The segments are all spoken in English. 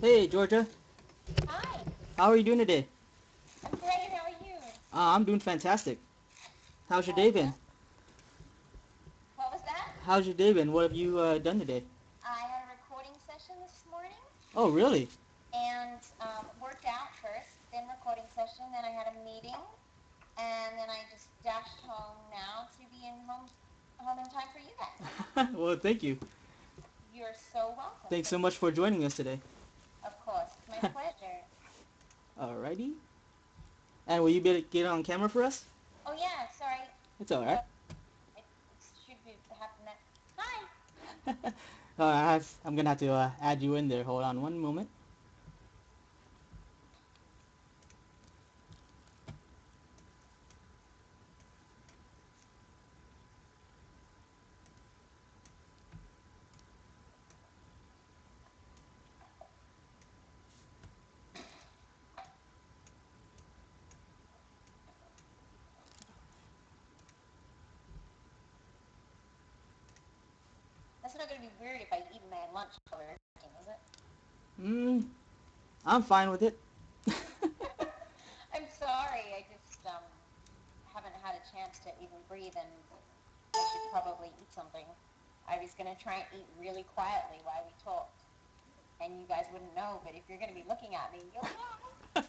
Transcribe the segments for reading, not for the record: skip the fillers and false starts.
Hey, Georgia. Hi, How are you doing today? I'm great. How are you? I'm doing fantastic. How's your day been? Awesome. What was that? How's your day been? What have you done today? I had a recording session this morning Oh, really? and worked out first, then recording session, then I had a meeting, and then I just dashed home now to be home in time for you guys. Well, thank you. You're so welcome. Thanks so Thank much you. for joining us today. Of course, it's my pleasure. Alrighty. And will you be able to get on camera for us? Oh yeah, sorry. It's alright. Uh, it should be happen that. Hi. I'm gonna have to add you in there. Hold on one moment. That's not gonna be weird if I eat my lunch while we're working, is it? Mm, I'm fine with it. I'm sorry. I just haven't had a chance to even breathe, and I should probably eat something. I was gonna try and eat really quietly while we talked, and you guys wouldn't know. But if you're gonna be looking at me, you'll know.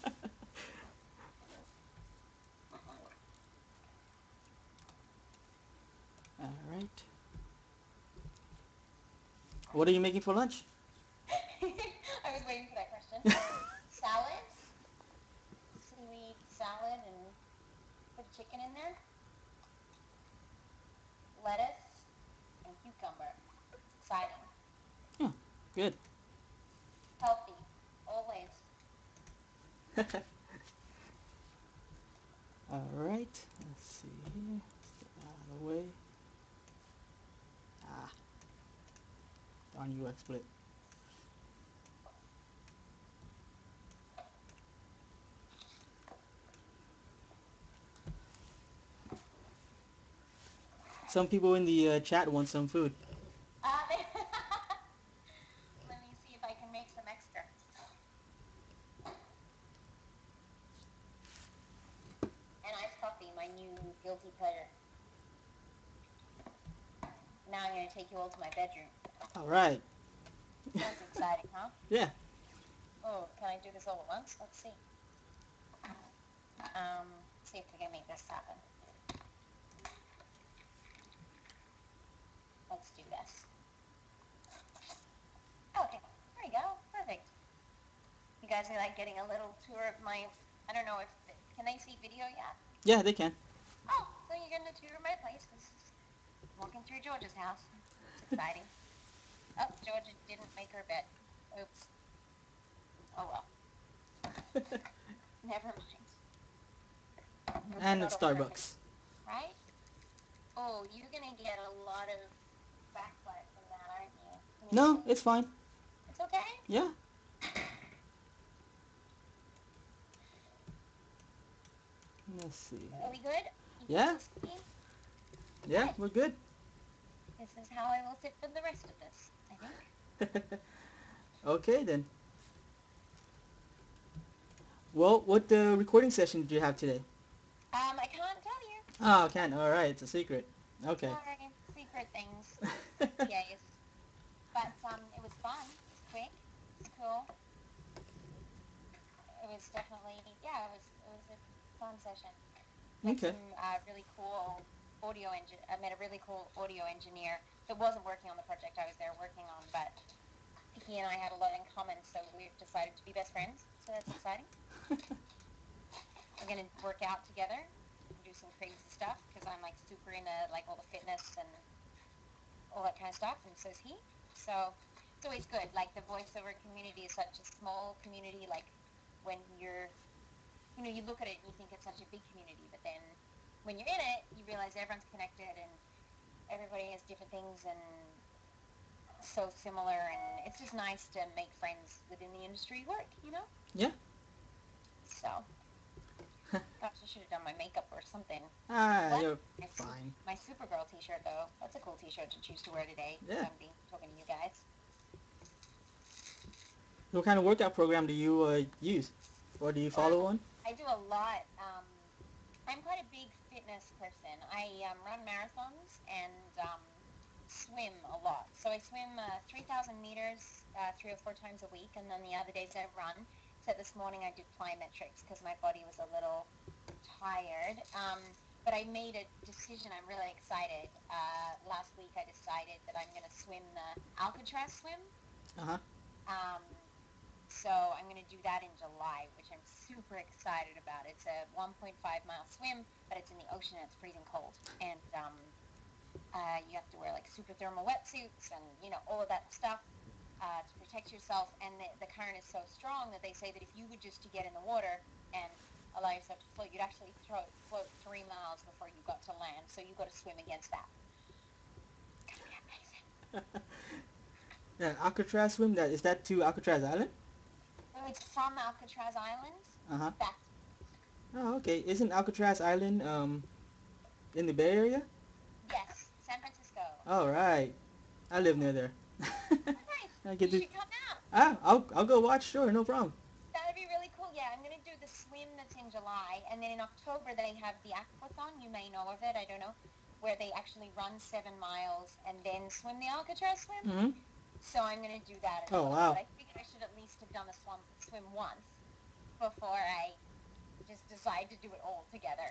Alright. What are you making for lunch? I was waiting for that question. Salads, seaweed salad, and put chicken in there. Lettuce and cucumber. It's exciting. Oh, good. Healthy, always. Alright. Let's see here. Get that out of the way. Ah, darn you, XSplit. Some people in the chat want some food. Uh, Let me see if I can make some extra. And iced coffee, my new guilty pleasure. Now I'm going to take you all to my bedroom. Alright. Sounds exciting, huh? Yeah. Oh, can I do this all at once? Let's see. See if we can make this happen. Let's do this. Okay, there we go. Perfect. You guys are like getting a little tour of my, I don't know if, can they see video yet? Yeah, they can. Oh, so you're getting a tour of my place. This is walking through Georgia's house. It's exciting. Oh, Georgia didn't make her bed. Oops. Oh well. Never mind. And Not it's all perfect, Starbucks. right? Oh, you're gonna get a lot of backfire from that, aren't you? No, it's fine. It's okay? Yeah. Let's see. Are we good? You guys Yeah. will see? Yeah, Good. we're good. This is how I will sit for the rest of this, I think. Okay then. Well, what recording session did you have today? I can't tell you. Oh, can't. All right, it's a secret. Okay. Sorry, secret things. Yes. But it was fun. It was quick. It was cool. It was definitely, yeah, it was a fun session. Met Okay. some really cool I met a really cool audio engineer that wasn't working on the project I was there working on, but he and I had a lot in common, so we've decided to be best friends. So that's exciting. We're gonna work out together and do some crazy stuff because I'm like super into like all the fitness and all that kind of stuff, and so is he. So it's always good. Like the voiceover community is such a small community. Like when you look at it and you think it's such a big community, but then when you're in it, you realize everyone's connected and everybody has different things and so similar, and it's just nice to make friends within the industry work. Yeah. So, gosh, I should have done my makeup or something. Ah, What? you're My, fine. my Supergirl t-shirt, though. That's a cool t-shirt to choose to wear today if Yeah. I'm talking to you guys. What kind of workout program do you use? Or do you follow Well, one? I do a lot. I'm quite a big fitness person. I run marathons and swim a lot. So I swim 3,000 meters 3 or 4 times a week, and then the other days I run. So this morning I did plyometrics because my body was a little tired. But I made a decision. I'm really excited. Last week I decided that I'm going to swim the Alcatraz swim. Uh-huh. Um, so I'm going to do that in July, which I'm super excited about. It's a 1.5 mile swim, but it's in the ocean and it's freezing cold. And you have to wear like super thermal wetsuits and, all of that stuff to protect yourself. And the current is so strong that they say that if you were just to get in the water and allow yourself to float, you'd actually float 3 miles before you got to land. So you got to swim against that. It's going to be amazing. Yeah, Alcatraz swim. Is that to Alcatraz Island? So it's from Alcatraz Island Uh-huh. back. Oh, okay. Isn't Alcatraz Island in the Bay Area? Yes, San Francisco. All right. I live near there. Nice. I You get to. should come out. I'll go watch. Sure, no problem. That'd be really cool. Yeah, I'm going to do the swim that's in July. And then in October, they have the aquathon. You may know of it. I don't know. Where they actually run 7 miles and then swim the Alcatraz swim. Mm-hmm. So I'm going to do that as Oh, well. wow. But I figured I should at least have done the swim once before I just decide to do it all together.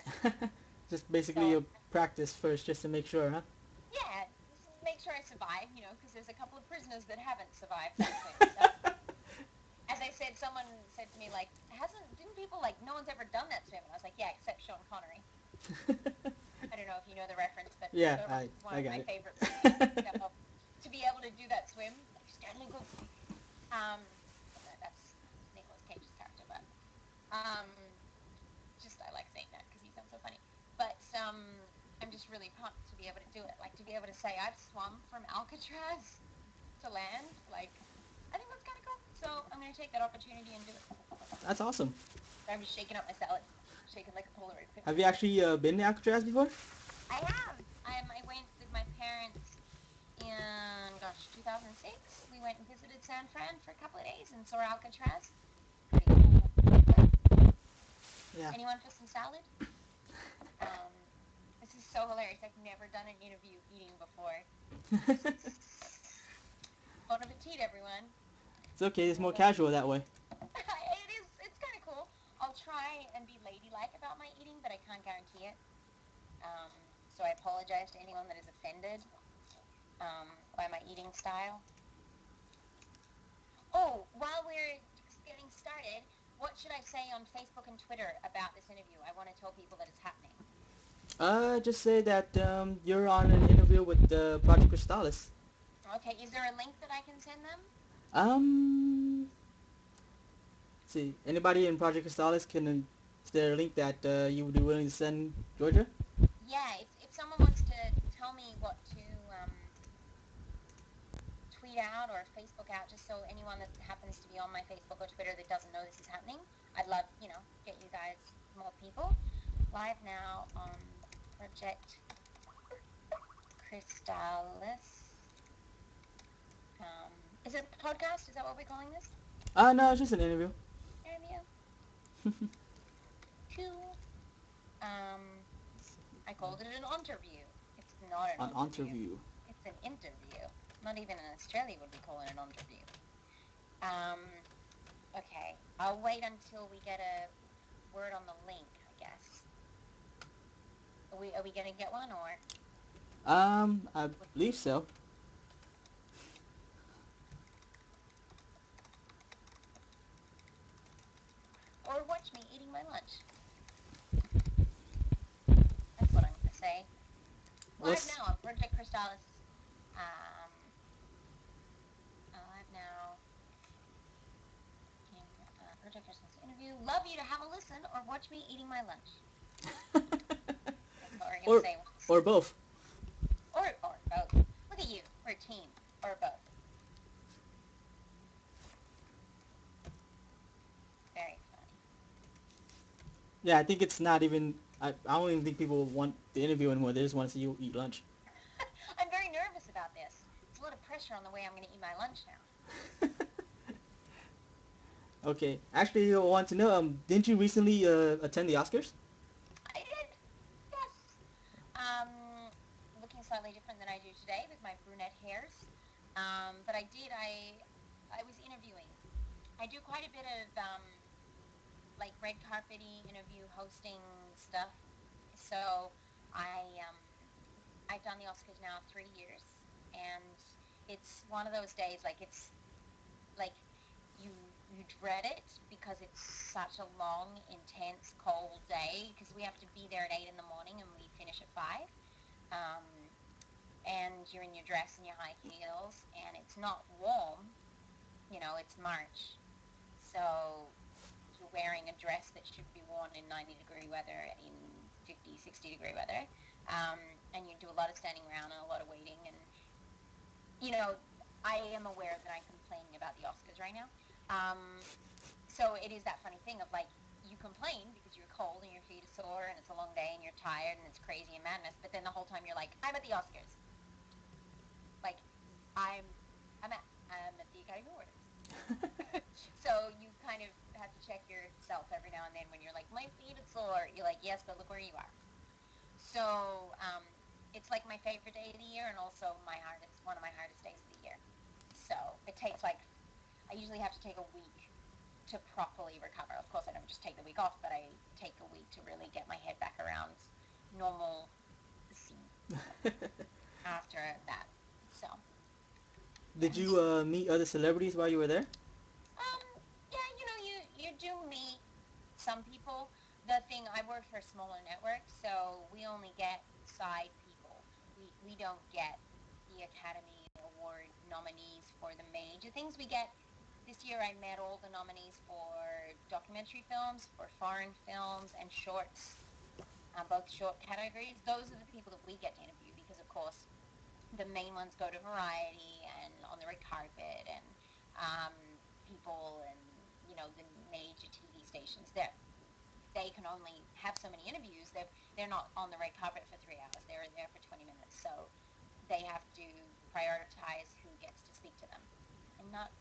Just basically So, a practice first, just to make sure, huh? yeah, just make sure I survive, because there's a couple of prisoners that haven't survived that swim. So, as I said, someone said to me, like, didn't people, like, no one's ever done that swim? And I was like, yeah, except Sean Connery. I don't know if you know the reference, but Yeah, the reference is one I of got my it. favorite movies. So, to be able to do that swim, like Stanley Kubrick. That's Nicolas Cage's character, but just I like saying that because he sounds so funny. But I'm just really pumped to be able to do it. Like to be able to say I've swum from Alcatraz to land. Like I think that's kind of cool. So I'm going to take that opportunity and do it. That's awesome. I'm just shaking up my salad, shaking like a Polaroid picture. Have you actually been to Alcatraz before? I have. I went with my parents in 2006. We went and visited San Fran for a couple of days and saw Alcatraz. Pretty cool. Yeah. Anyone for some salad? This is so hilarious. I've never done an interview eating before. Bon appetit, everyone. It's okay. It's more casual that way. It is. It's kind of cool. I'll try and be ladylike about my eating, but I can't guarantee it. So I apologize to anyone that is offended by my eating style. Oh, while we're just getting started, what should I say on Facebook and Twitter about this interview? I want to tell people that it's happening. Just say that you're on an interview with ProjectCrystallis. Okay, is there a link that I can send them? Let's see. Anybody in ProjectCrystallis is there a link that you would be willing to send Georgia? Yeah, if someone wants to tell me what to tweet out or Facebook out, just so anyone that happens to be on my Facebook or Twitter that doesn't know this is happening, I'd love, get you guys more people. Live now on Project Crystallis. Is it a podcast? Is that what we're calling this? No, it's just an interview. Interview. Cool. I called it an interview. It's not an interview. It's an interview. Not even in Australia would we call it an interview. Okay. I'll wait until we get a word on the link, I guess. Are we gonna get one or? I believe so. Or watch me eating my lunch. That's what I'm gonna say. Live now on Project Crystallis. Live now in Project Crystallis interview. Love you to have a listen or watch me eating my lunch. That's what we're gonna say. Or both. Or both. Look at you. We're a team. Or both. Very funny. Yeah, I think it's not even. I don't even think people want the interview anymore. They just want to see you eat lunch. I'm very nervous about this. It's a lot of pressure on the way I'm going to eat my lunch now. Okay. Actually, I want to know. Didn't you recently attend the Oscars? I did, yes. Looking slightly different than I do today with my brunette hairs. But I did. I was interviewing. I do quite a bit of like red carpety interview hosting stuff. So I've done the Oscars now 3 years, and it's one of those days like it's like you dread it because it's such a long, intense, cold day because we have to be there at 8 in the morning and we finish at 5. Um, and you're in your dress and your high heels, and it's not warm. It's March, so you're wearing a dress that should be worn in 90-degree weather, in 50, 60-degree weather, um, and you do a lot of standing around and a lot of waiting. And you know, I am aware that I'm complaining about the Oscars right now. Um, so it is that funny thing of like you complain because you're cold and your feet are sore and it's a long day and you're tired and it's crazy and madness, but then the whole time you're like, I'm at the Oscars. Like I'm I'm at the Academy Awards. So you kind of have to check yourself every now and then when you're like, my feet are sore. You're like, yes, but look where you are. So it's like my favorite day of the year and also one of my hardest days of the year. So it takes like, I usually have to take a week to properly recover. Of course, I don't just take the week off, but I take a week to really get my head back around normal after that. So, Did yes. you meet other celebrities while you were there? Yeah, you do meet some people. The thing, I work for a smaller network, so we only get side people. We don't get the Academy Award nominees for the major things. We get this year. I met all the nominees for documentary films, for foreign films, and shorts. Both short categories. Those are the people that we get to interview because, of course, the main ones go to Variety and on the red carpet, and um, people and the major TV stations. They can only have so many interviews. They're not on the red carpet for 3 hours. They're there for 20 minutes. So they have to prioritize who gets to speak to them, and not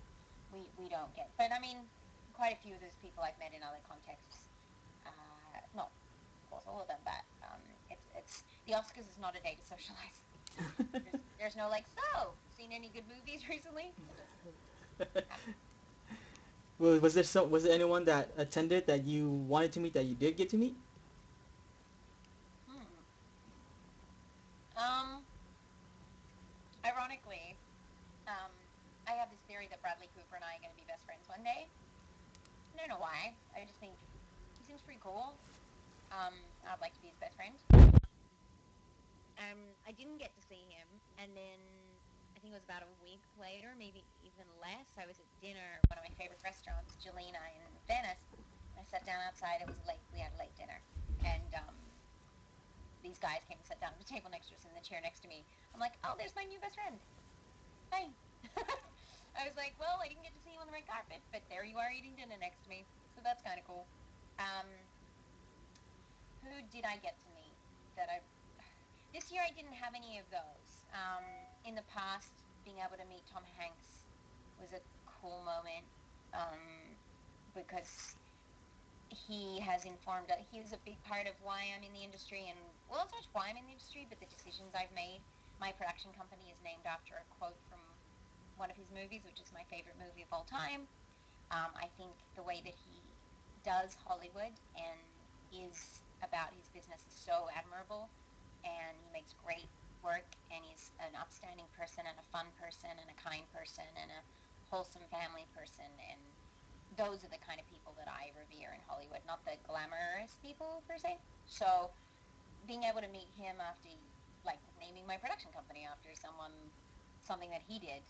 we don't get. But I mean, quite a few of those people I've met in other contexts. Not, of course, all of them, but it's the Oscars is not a day to socialize. There's no like, so seen any good movies recently? It doesn't happen. Well, was there anyone that attended that you wanted to meet that you did get to meet? Hmm. Um. Ironically, um, I have this theory that Bradley Cooper and I are going to be best friends one day. I don't know why. I just think he seems pretty cool. I'd like to be his best friend. I didn't get to see him, and then I think it was about a week later, maybe even less. I was at dinner at one of my favorite restaurants, Jelena in Venice, and I sat down outside. It was late. We had a late dinner, and these guys came and sat down at the table next to us in the chair next to me. I'm like, oh, there's my new best friend. Hi. I was like, well, I didn't get to see you on the red carpet, but there you are eating dinner next to me. So that's kind of cool. Um, who did I get to meet that I this year I didn't have any of those. In the past, being able to meet Tom Hanks was a cool moment because he has informed. He was a big part of why I'm in the industry, and well, it's not why I'm in the industry, but the decisions I've made. My production company is named after a quote from one of his movies, which is my favorite movie of all time. I think the way that he does Hollywood and is about his business is so admirable, and he makes great work, and he's an upstanding person and a fun person and a kind person and a wholesome family person, and those are the kind of people that I revere in Hollywood, not the glamorous people per se. So being able to meet him after like naming my production company after something that he did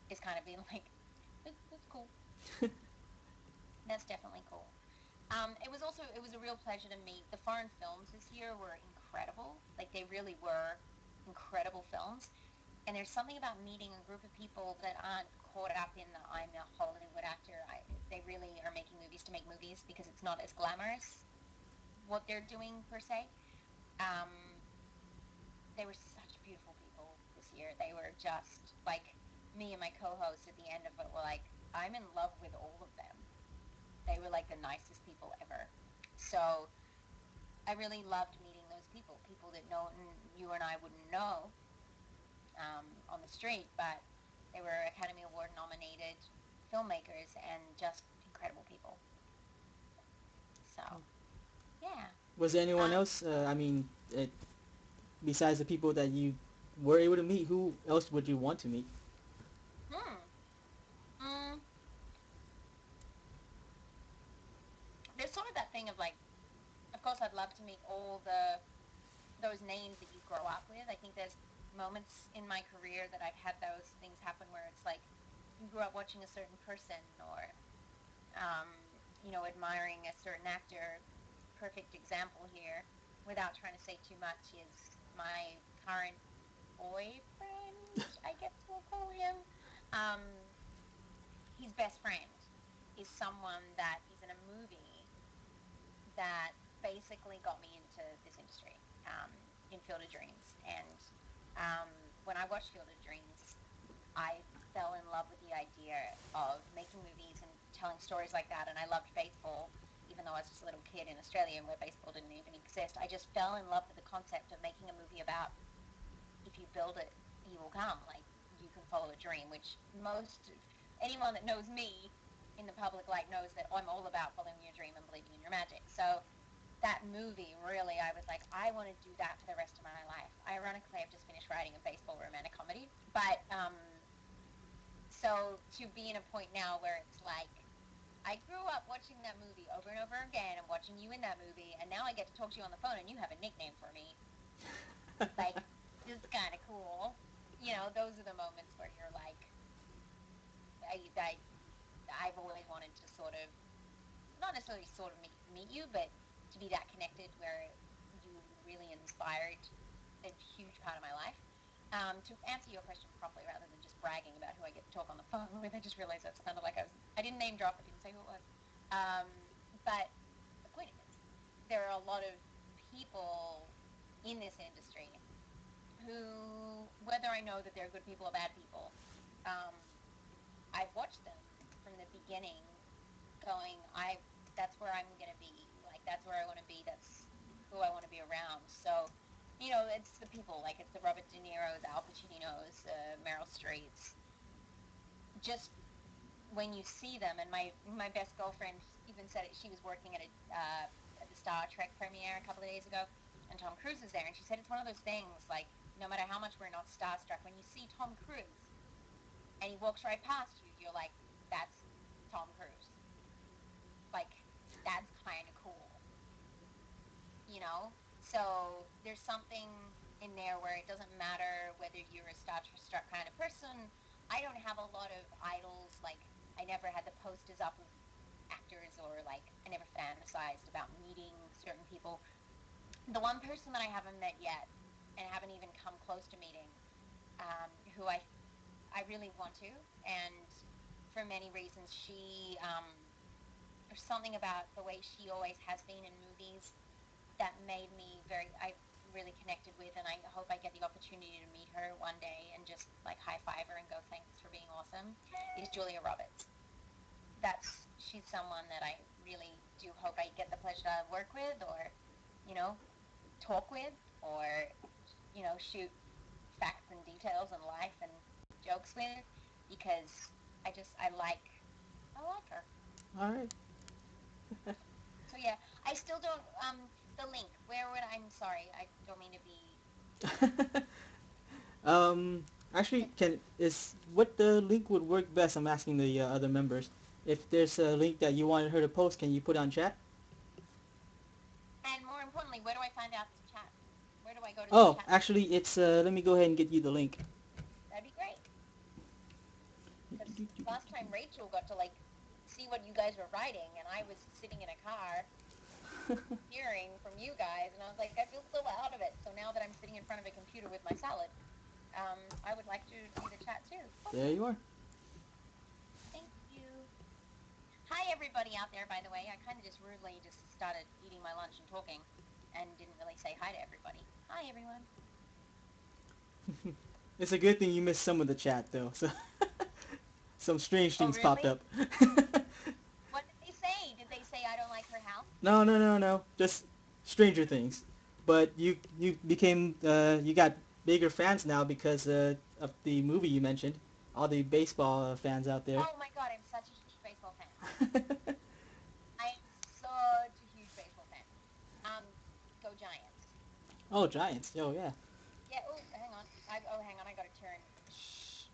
is kind of being like that's cool. That's definitely cool. It was a real pleasure to meet. The foreign films this year were incredible. Like they really were incredible films. And there's something about meeting a group of people that aren't caught up in the I'm a Hollywood actor. They really are making movies to make movies because it's not as glamorous what they're doing per se. Um, they were such beautiful people this year. They were just like me and my co-host at the end of it were like, I'm in love with all of them. like the nicest people ever. So I really loved meeting those people, people that you and I wouldn't know on the street, but they were Academy Award nominated filmmakers and just incredible people. So, yeah. Was there anyone Um, else? Besides the people that you were able to meet, who else would you want to meet? hmm. Mm, there's sort of that thing of like, of course, I'd love to meet all those names that you grow up with. I think there's moments in my career that I've had those things happen where it's like you grew up watching a certain person or um, admiring a certain actor. Perfect example here, without trying to say too much, is my current boyfriend, I guess we'll call him. Um, his best friend is someone that is in a movie that basically got me into this industry in Field of Dreams. And um, when I watched Field of Dreams, I fell in love with the idea of making movies and telling stories like that. And I loved baseball, even though I was just a little kid in Australia where baseball didn't even exist. I just fell in love with the concept of making a movie about if you build it, you will come. Like you can follow a dream, which anyone that knows me in the public light knows that I'm all about following your dream and believing in your magic. So that movie, really, I was like, I want to do that for the rest of my life. Ironically, I've just finished writing a baseball romantic comedy. But so to be in a point now where it's like, I grew up watching that movie over and over again and watching you in that movie, and now I get to talk to you on the phone and you have a nickname for me. Like, this is kind of cool. Those are the moments where you're like, I've always wanted to sort of, not necessarily sort of meet you, but to be that connected where you really inspired a huge part of my life. To answer your question properly, rather than just bragging about who I get to talk on the phone with, I just realized that sounded like I didn't name drop, I didn't say who it was. Um, but the point is, there are a lot of people in this industry who, whether I know that they're good people or bad people, um, I've watched them from the beginning going, that's where I'm going to be. Like, that's where I want to be. That's who I want to be around. So, it's the people, like it's the Robert De Niro's, Al Pacino's, Meryl Streep's. Just when you see them, and my best girlfriend even said it, she was working at the Star Trek premiere a couple of days ago, and Tom Cruise is there, and she said it's one of those things, like, no matter how much we're not starstruck, when you see Tom Cruise, and he walks right past you, you're like, that's Tom Cruise. Like, that's kind of cool, you know? So there's something in there where it doesn't matter whether you're a starstruck kind of person. I don't have a lot of idols. Like, I never had the posters up of actors, or like, I never fantasized about meeting certain people. The one person that I haven't met yet and haven't even come close to meeting, who I really want to, and for many reasons, there's something about the way she always has been in movies that made me I really connected with, and I hope I get the opportunity to meet her one day and just like high five her and go thanks for being awesome, is Julia Roberts. She's someone that I really do hope I get the pleasure to work with, or, you know, talk with, or, shoot facts and details and life and jokes with, because I like her. All right. So yeah, I still don't the link. Where would I'm sorry, I don't mean to be um, Actually, it, can is what the link would work best? I'm asking the other members. If there's a link that you wanted her to post, can you put on chat? and more importantly, where do I find out this chat? Where do I go to this Oh, chat link? actually, it's let me go ahead and get you the link. That'd be great. Because last time Rachel got to like see what you guys were writing, and I was sitting in a car hearing from you guys, and I was like, I feel so out of it. So now that I'm sitting in front of a computer with my salad, I would like to see the chat too. There you are. Thank you. Hi everybody out there, by the way. I kind of just rudely just started eating my lunch and talking and didn't really say hi to everybody. Hi everyone. It's a good thing you missed some of the chat though. So some strange Oh things popped really? up. What did they say? Did they say No, no, no, no. Just Stranger Things. But you became you got bigger fans now because of the movie you mentioned. All the baseball fans out there. Oh my god, I'm such a huge baseball fan. I am such a huge baseball fan. Um, go Giants. Oh, Giants. Oh, yeah. Yeah. Oh, hang on. Hang on. I gotta turn. Shh.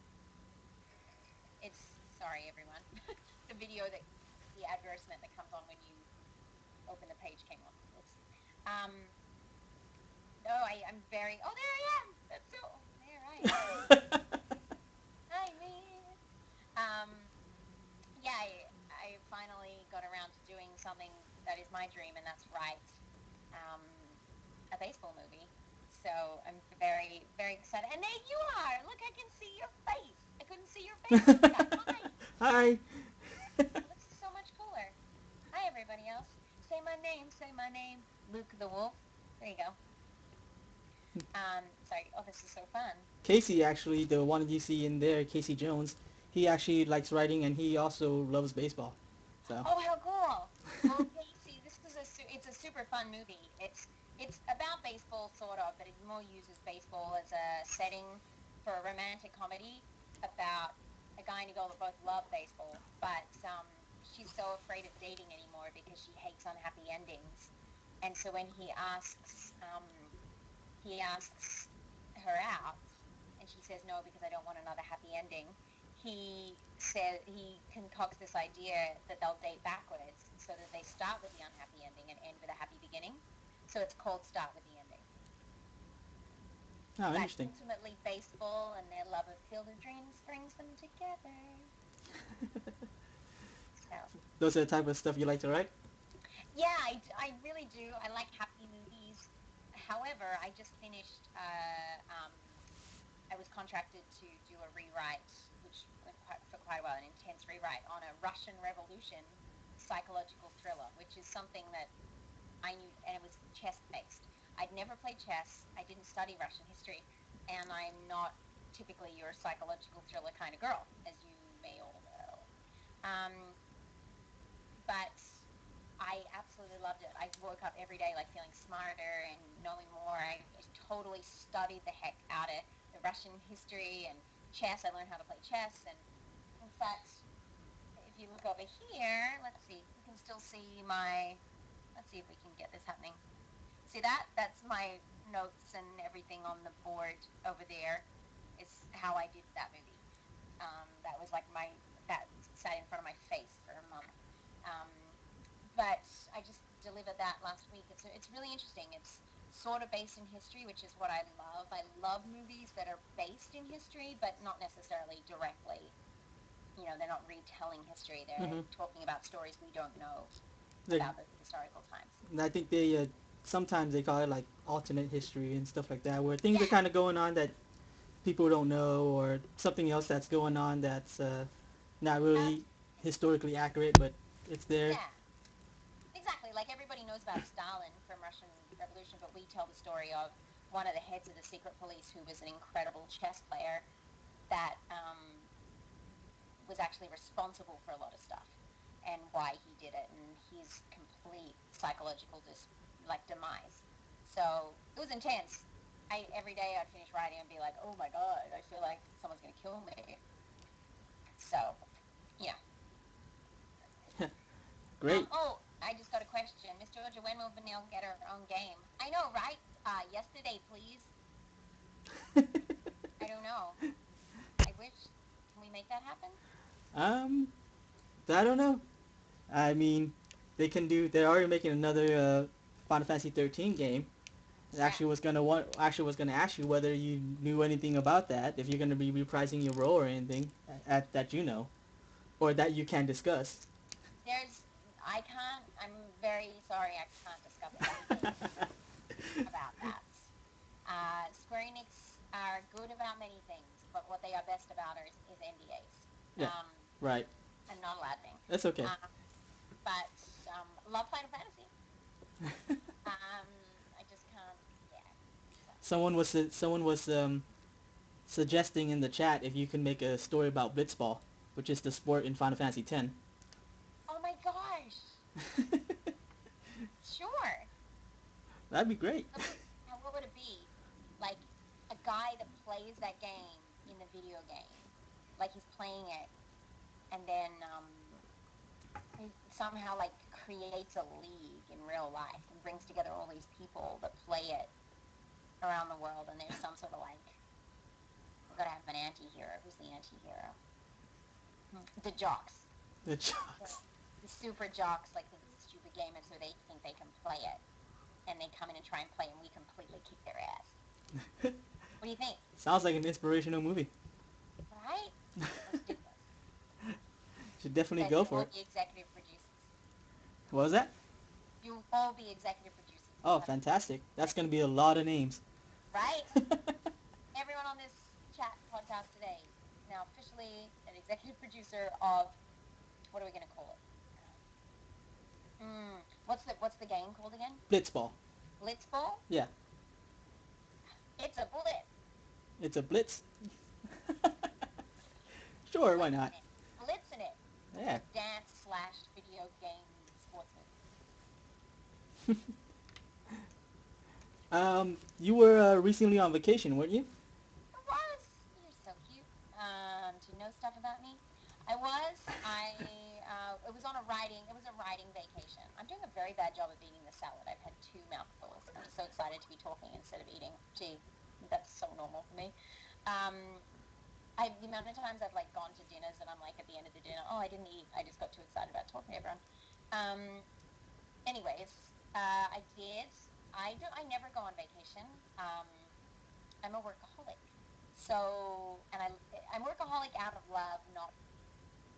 It's sorry, everyone. The video that the advertisement that comes on when you open the page came on. Whoops. Um, no, I'm very. Oh, there I am. That's so. Oh, there I am. Hi, me. Um, yeah, I finally got around to doing something that is my dream, and that's write um, a baseball movie. So I'm very, very excited. And there you are. Look, I can see your face. I couldn't see your face this time. Hi. Hi. This is so much cooler. Hi, everybody else. Say my name. Say my name. Luke the Wolf. There you go. Sorry. Oh, this is so fun. Casey, actually, the one you see in there, Casey Jones, he actually likes writing and he also loves baseball. So. Oh, how cool! Well, Casey, this is it's a super fun movie. It's about baseball sort of, but it more uses baseball as a setting for a romantic comedy about a guy and a girl that both love baseball, but she's so afraid of dating anymore because she hates unhappy endings. And so when he asks her out, and she says no because I don't want another happy ending. He concocts this idea that they'll date backwards so that they start with the unhappy ending and end with a happy beginning. So it's called Start with the Ending. Oh, But interesting. ultimately, baseball and their love of Field of Dreams brings them together. So Those are the type of stuff you like to write? yeah, I really do. I like happy movies. However, I just finished I was contracted to do a rewrite, which went for quite a while, an intense rewrite on a Russian Revolution psychological thriller, which is something that I knew, and it was chess based. I'd never played chess. I didn't study Russian history, and I'm not typically your psychological thriller kind of girl, as you may all know. Um, but I absolutely loved it. I woke up every day like feeling smarter and knowing more. I totally studied the heck out of the Russian history and chess. I learned how to play chess. And in fact, if you look over here, let's see, you can still see let's see if we can get this happening. See that? That's my notes and everything on the board over there is how I did that movie. That was like that sat in front of my face for a month. Um, but I just delivered that last week. It's really interesting. It's sort of based in history, which is what I love. I love movies that are based in history, but not necessarily directly. You know, they're not retelling history. They're Mm-hmm. talking about stories we don't know Like, about the historical times. I think they sometimes they call it like alternate history and stuff like that, where things are Yeah, kind of going on that people don't know, or something else that's going on that's not really absolutely. historically accurate, but it's there. Yeah, exactly. Like everybody knows about Stalin from Russian Revolution, but we tell the story of one of the heads of the secret police who was an incredible chess player that was actually responsible for a lot of stuff and why he did it and his complete psychological demise. So it was intense. I every day I'd finish writing and be like, oh my god, I feel like someone's gonna kill me. So yeah. Great. Oh, I just got a question, Miss Georgia. When will Vanille get her own game? I know, right? Yesterday, please. I don't know. I wish. Can we make that happen? um, I don't know. I mean, they can do. They're already making another Final Fantasy 13 game. Snap. Actually was gonna ask you whether you knew anything about that. If you're gonna be reprising your role or anything that you know, or that you can discuss. There's. I can't. I'm very sorry. I can't discuss anything about that. Square Enix are good about many things, but what they are best about is NDAs. Yeah. Right. I'm not allowed to. That's okay. Um, but love Final Fantasy. Um, I just can't. Yeah. So. Someone was suggesting in the chat if you can make a story about Blitzball, which is the sport in Final Fantasy X. Oh my gosh. That'd be great. So, and what would it be? Like a guy that plays that game in the video game, like he's playing it, and then he somehow like creates a league in real life and brings together all these people that play it around the world, and there's some sort of like we've got to have an anti-hero. Who's the anti-hero? The jocks. The The, jocks. the super jocks like think it's a stupid game, and so they think they can play it, and they come in and try and play, and we completely kick their ass. What do you think? Sounds like an inspirational movie. Right? Let's do this. Should definitely Guys, go you'll for all it. be executive producers. What was that? You'll all be executive producers. Oh, Have fantastic. That's going to executive be a lot of names. right? Everyone on this chat podcast today is now officially an executive producer of what are we going to call it? What's the game called again? Blitzball. Blitzball? Yeah. It's a blitz. It's a blitz. Sure, why not? Blitzing it. Blitzing it. Yeah. Dance slash video game sports movie. You were recently on vacation, weren't you? I was. You're so cute. To know stuff about me. I was. It was on a writing. It was a writing vacation. I'm doing a very bad job of eating the salad. I've had 2 mouthfuls. I'm just so excited to be talking instead of eating. Gee, that's so normal for me. The amount of times I've like gone to dinners and I'm like at the end of the dinner, oh, I didn't eat. I just got too excited about talking to everyone. Um, anyways, I did. I never go on vacation. I'm a workaholic. So, and I'm workaholic out of love, not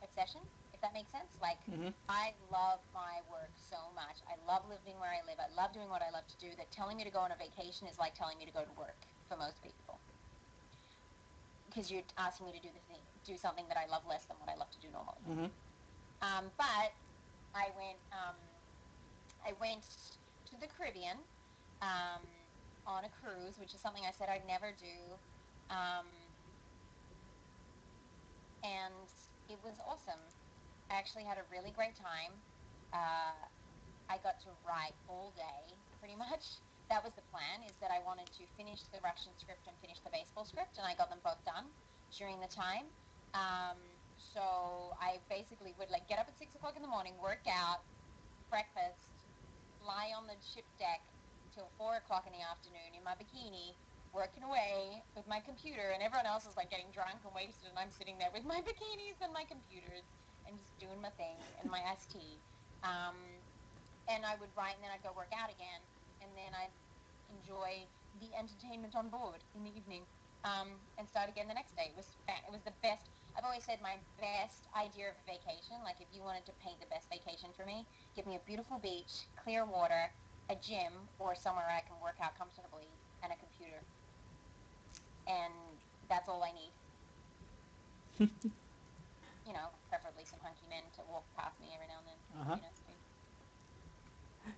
obsession, if that makes sense. Like, Mm-hmm. I love my work so much. I love living where I live. I love doing what I love to do. That telling me to go on a vacation is like telling me to go to work for most people. Because you're asking me to do something that I love less than what I love to do normally. Mm-hmm. But I went to the Caribbean um, on a cruise, which is something I said I'd never do. Um, and it was awesome. I actually had a really great time. Uh, I got to write all day, pretty much. That was the plan, is that I wanted to finish the Russian script and finish the baseball script, and I got them both done during the time. Um, so I basically would like get up at 6 o'clock in the morning, work out, breakfast, lie on the ship deck till 4 o'clock in the afternoon in my bikini, working away with my computer, and everyone else is like getting drunk and wasted, and I'm sitting there with my bikinis and my computers and just doing my thing and my iced tea. And I would write, and then I'd go work out again, and then I'd enjoy the entertainment on board in the evening, and start again the next day. It was the best. I've always said my best idea of a vacation, like if you wanted to paint the best vacation for me, give me a beautiful beach, clear water, a gym, or somewhere I can work out comfortably, and a computer. And that's all I need. Preferably some hunky men to walk past me every now and then. That'd Uh-huh. be nice too.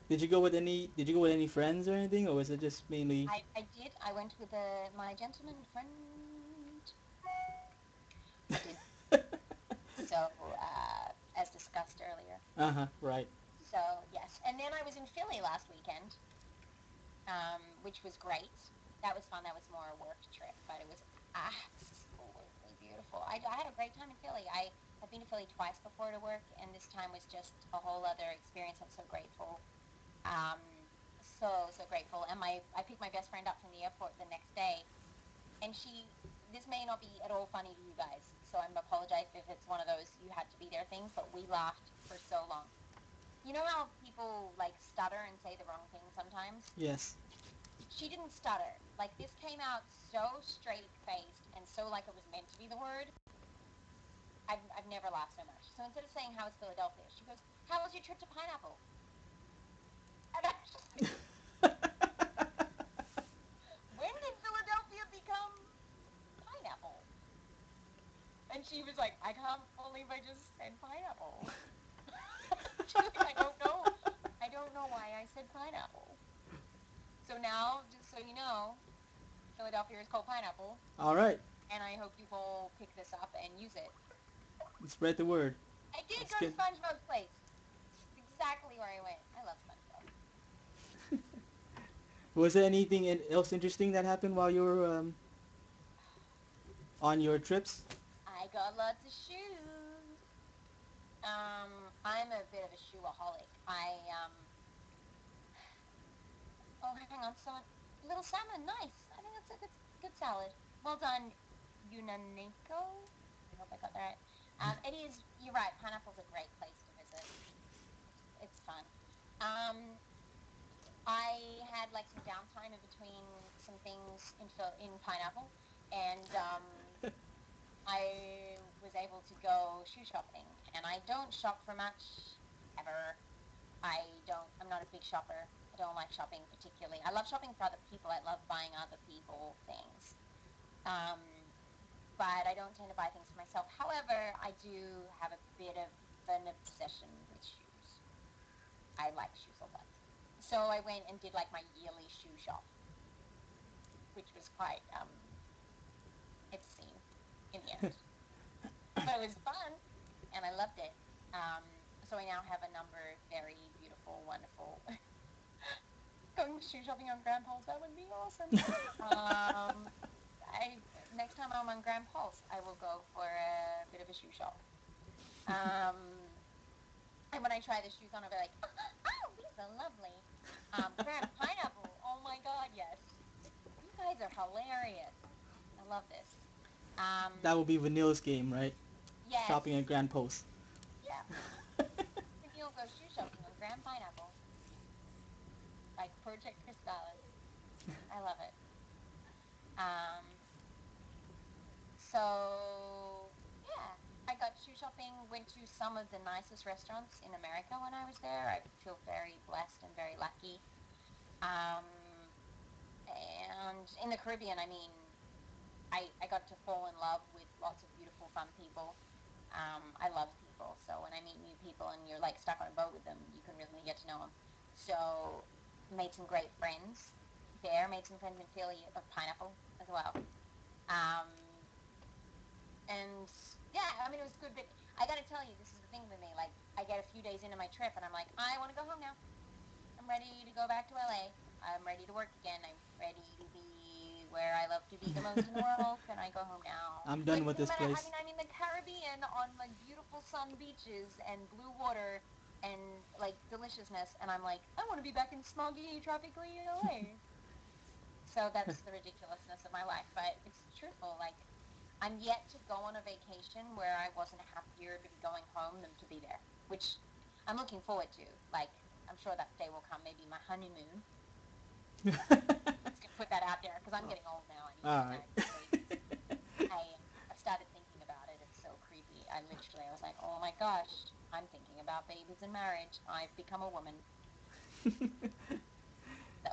Did you go with any friends or anything, or was it just mainly? I did. I went with my gentleman friend. I did. So, as discussed earlier. Uh-huh, right. So, yes. And then I was in Philly last weekend, which was great. That was fun. That was more a work trip, but it was absolutely beautiful. I had a great time in Philly. I've been to Philly twice before to work, and this time was just a whole other experience. I'm so grateful. Um, so grateful. And I picked my best friend up from the airport the next day, and this may not be at all funny to you guys, so I'm apologize if it's one of those you had to be there things, but we laughed for so long. You know how people like stutter and say the wrong thing sometimes? Yes. She didn't stutter. Like this came out so straight faced and so like it was meant to be the word. I've never laughed so much. So instead of saying how was Philadelphia, she goes, "How was your trip to Pineapple?" And I was just like, when did Philadelphia become pineapple? And she was like, "I can't believe I just said pineapple." She's like, I don't know why I said pineapple. So now, just so you know, Philadelphia is called pineapple, All right. and I hope you will pick this up and use it. Spread the word. I did That's go to good. SpongeBob's place. It's exactly where I went. I love SpongeBob. Was there anything else interesting that happened while you were on your trips? I got lots of shoes. I'm a bit of a shoeaholic. Oh, hang on, someone, little salmon, nice. I think that's a good salad. Well done, Unaneko. I hope I got that right. It is. You're right. Pineapple's a great place to visit. It's fun. Um, I had like some downtime in between some things in Pineapple, and I was able to go shoe shopping. And I don't shop for much ever. I'm not a big shopper. I don't like shopping particularly. I love shopping for other people. I love buying other people things. Um, but I don't tend to buy things for myself. However, I do have a bit of an obsession with shoes. I like shoes a lot. So I went and did like my yearly shoe shop, which was quite obscene in the end. But it was fun and I loved it. So I now have a number of very beautiful, wonderful going shoe shopping on Grand Pulse. That would be awesome. I Next time I'm on Grand Pulse, I will go for a bit of a shoe shop. And when I try the shoes on, I'll be like, oh, these are lovely. Grand Pineapple, oh my God, yes. You guys are hilarious. I love this. That will be Vanille's game, right? Shopping at Yes, Grand Post. yeah. Vanille goes shoe shopping on Grand Pineapple, like Project Crystallis. I love it. Um, So, yeah, I got shoe shopping, went to some of the nicest restaurants in America when I was there. I feel very blessed and very lucky. Um, and in the Caribbean, I mean, I got to fall in love with lots of beautiful, fun people. I love people. So when I meet new people and you're like stuck on a boat with them, you can really get to know them. So made some great friends there, made some friends in Philly of Pineapple as well. Um, and yeah, I mean, it was good, but I got to tell you, this is the thing with me. Like, I get a few days into my trip, and I'm like, I want to go home now. I'm ready to go back to LA. I'm ready to work again. I'm ready to be where I love to be the most in the world. Can I go home now? I'm But done with no this matter, I place. mean, I'm in the Caribbean on like beautiful sun beaches and blue water and like deliciousness, and I'm like, I want to be back in smoggy, tropically LA. So that's the ridiculousness of my life, but it's truthful. Like, I'm yet to go on a vacation where I wasn't happier to be going home than to be there, which I'm looking forward to. Like, I'm sure that day will come, maybe my honeymoon. Just gonna put that out there because I'm getting old now anyway, and Alright. I really, I've started thinking about it. It's so creepy. I was like, oh my gosh, I'm thinking about babies and marriage. I've become a woman. So,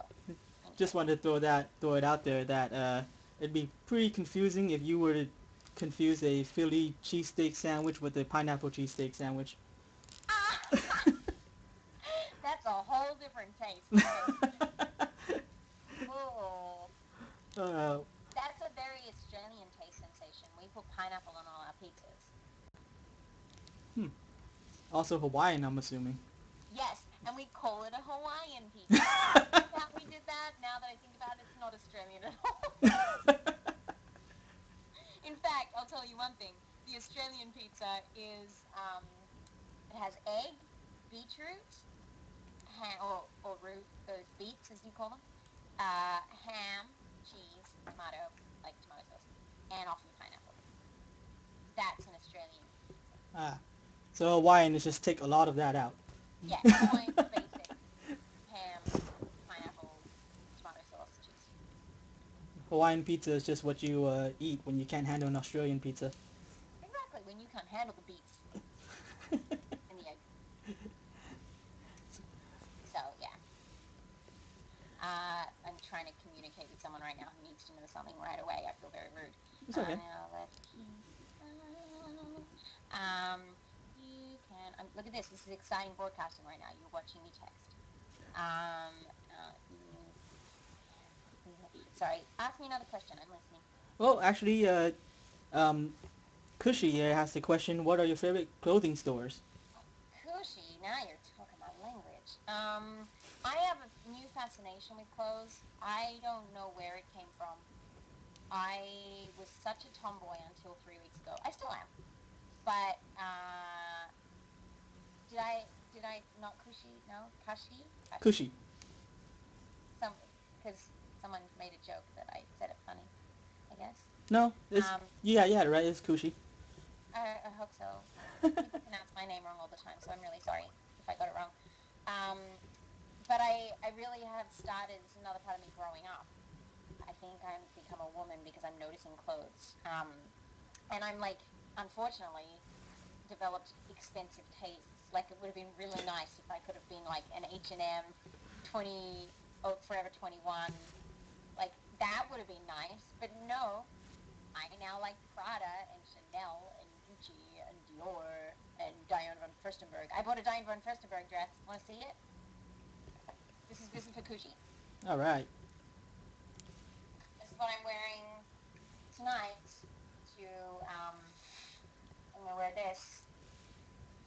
Just interesting. wanted to throw it out there that it'd be pretty confusing if you were to confuse a Philly cheesesteak sandwich with a pineapple cheesesteak sandwich. Ah, that's a whole different taste because, oh, uh, that's a very Australian taste sensation. We put pineapple on all our pizzas. hmm. Also Hawaiian, I'm assuming. Yes, and we call it a Hawaiian pizza. I don't like how we did that. Now that I think about it, it's not Australian at all. In fact, I'll tell you one thing. The Australian pizza is, it has egg, beetroot, or root, those beets as you call them, ham, cheese, tomato, like tomato sauce, and often pineapple. That's an Australian pizza. Ah, so Hawaiian is just take a lot of that out. Yeah, Hawaiian's basic ham, pineapple, tomato sauce, cheese. Hawaiian pizza is just what you eat when you can't handle an Australian pizza. Exactly, when you can't handle the beets and the egg. So, yeah. I'm trying to communicate with someone right now who needs to know something right away. I feel very rude. It's okay. Now, let's keep going. Um, you can, look at this. This is exciting broadcasting right now. You're watching me text. You Sorry, ask me another question. I'm listening. Well, actually, um, Cushy here has the question: what are your favorite clothing stores? Cushy, now you're talking my language. I have a new fascination with clothes. I don't know where it came from. I was such a tomboy until 3 weeks ago. I still am. But did I not Kushi? No, Kashi. Cushy. Some because someone made a joke that I said it funny. I guess. No, it's Um, yeah, yeah, right. It's Cushy. I hope so. People pronounce my name wrong all the time, so I'm really sorry if I got it wrong. Um, but I really have started. This is another part of me growing up. I think I've become a woman because I'm noticing clothes. And I'm like, unfortunately, developed expensive tastes. Like it would have been really nice if I could have been like an H&M 20, oh, Forever 21. Like that would have been nice. But no, I now like Prada and Chanel and Gucci and Dior and Diane von Furstenberg. I bought a Diane von Furstenberg dress. Want to see it? This is for Gucci. All right. This is what I'm wearing tonight to I'm gonna wear this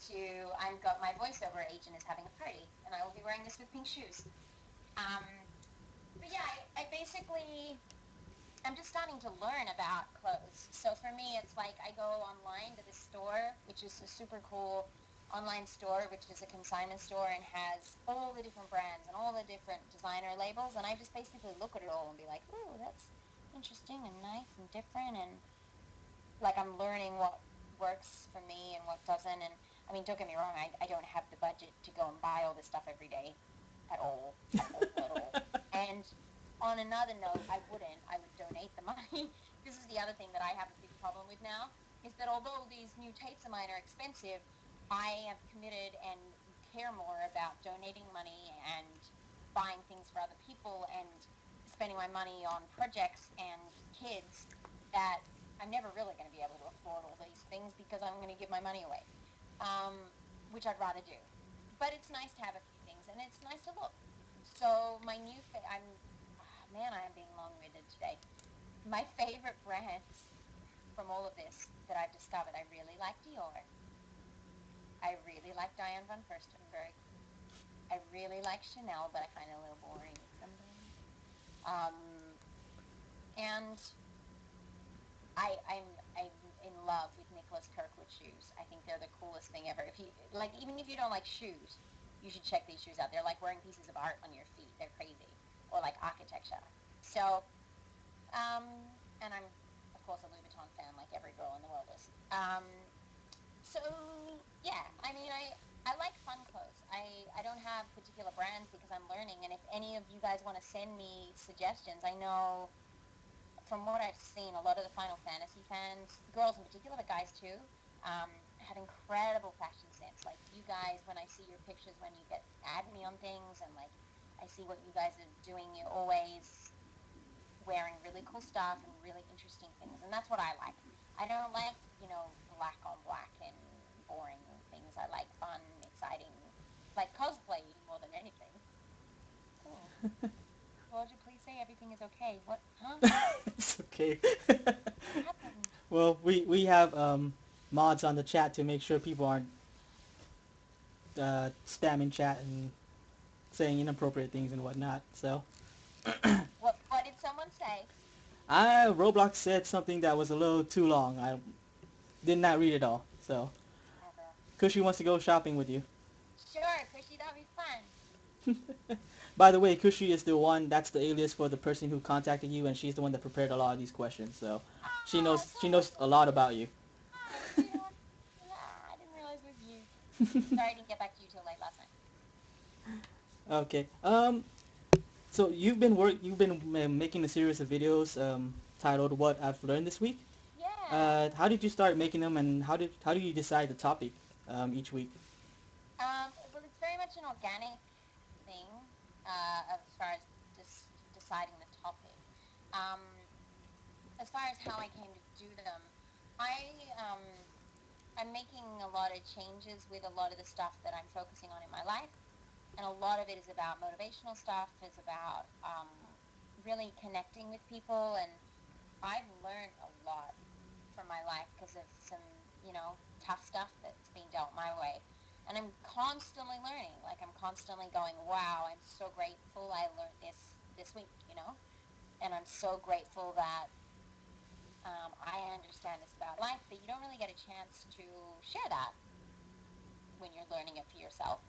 to I've got my voiceover agent is having a party and I will be wearing this with pink shoes. Um, but yeah, I basically I'm just starting to learn about clothes. So for me, it's like I go online to this store, which is a super cool online store, which is a consignment store and has all the different brands and all the different designer labels. And I just basically look at it all and be like, ooh, that's interesting and nice and different. And like I'm learning what works for me and what doesn't. And I mean, don't get me wrong, I don't have the budget to go and buy all this stuff every day at all, at all, at all. And on another note, I wouldn't. I would donate the money. This is the other thing that I have a big problem with now, is that although these new tapes of mine are expensive, I have committed and care more about donating money and buying things for other people and spending my money on projects and kids that I'm never really going to be able to afford all these things because I'm going to give my money away, which I'd rather do. But it's nice to have a few things, and it's nice to look. So my new, man, I am being long-winded today. My favorite brands from all of this that I've discovered, I really like Dior. I really like Diane von Furstenberg. I really like Chanel, but I find it a little boring sometimes. Um, and I'm in love with Nicholas Kirkwood shoes. I think they're the coolest thing ever. If you like, even if you don't like shoes, you should check these shoes out. They're like wearing pieces of art on your feet. They're crazy, or like architecture. So, and I'm of course a Louis Vuitton fan, like every girl in the world is. So yeah, I mean, I like fun clothes. I don't have particular brands because I'm learning. And if any of you guys want to send me suggestions, I know from what I've seen, a lot of the Final Fantasy fans, girls in particular, but guys too, have incredible fashion sense. Like you guys, when I see your pictures, when you get add me on things, and like I see what you guys are doing, you're always wearing really cool stuff and really interesting things, and that's what I like. I don't like, black on black and boring things. I like fun, exciting, like cosplay more than anything. Oh, Georgia, please say everything is okay. What? Huh? It's okay. What happened? Well, we have mods on the chat to make sure people aren't spamming chat and saying inappropriate things and whatnot. So, What did someone say? I Roblox said something that was a little too long. I did not read it all. So, Okay. Cushy wants to go shopping with you. Sure, Cushy, that'll be fun. By the way, Cushy is the one that's the alias for the person who contacted you, and she's the one that prepared a lot of these questions. So, Oh, so she knows a lot about you. hi, sweetheart. Yeah, I didn't realize it was you. Sorry I didn't get back to you till late last night. Okay. So you've been making a series of videos titled "What I've Learned This Week." Yeah. How did you start making them, and how do you decide the topic each week? Well, it's very much an organic thing as far as deciding the topic. Um, as far as how I came to do them, I'm making a lot of changes with a lot of the stuff that I'm focusing on in my life, and a lot of it is about motivational stuff. Is about really connecting with people, and I've learned a lot from my life because of some, tough stuff that's been dealt my way. And I'm constantly learning. Like I'm constantly going, wow, I'm so grateful I learned this week, and I'm so grateful that I understand this about life, but you don't really get a chance to share that when you're learning it for yourself.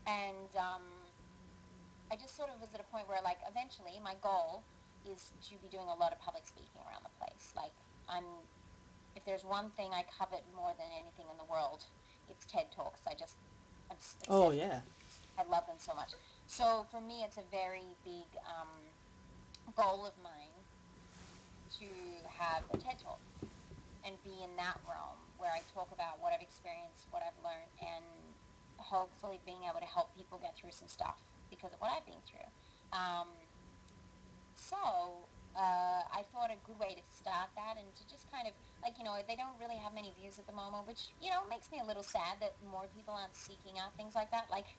And I just sort of was at a point where, like, eventually my goal is to be doing a lot of public speaking around the place. Like, if there's one thing I covet more than anything in the world, it's TED Talks. I'm Oh obsessed with yeah. them. I love them so much. So for me, it's a very big goal of mine to have a TED Talk and be in that realm where I talk about what I've experienced, what I've learned, and hopefully being able to help people get through some stuff because of what I've been through. Um, so I thought a good way to start that and to just kind of, like, they don't really have many views at the moment, which, makes me a little sad that more people aren't seeking out things like that. Like,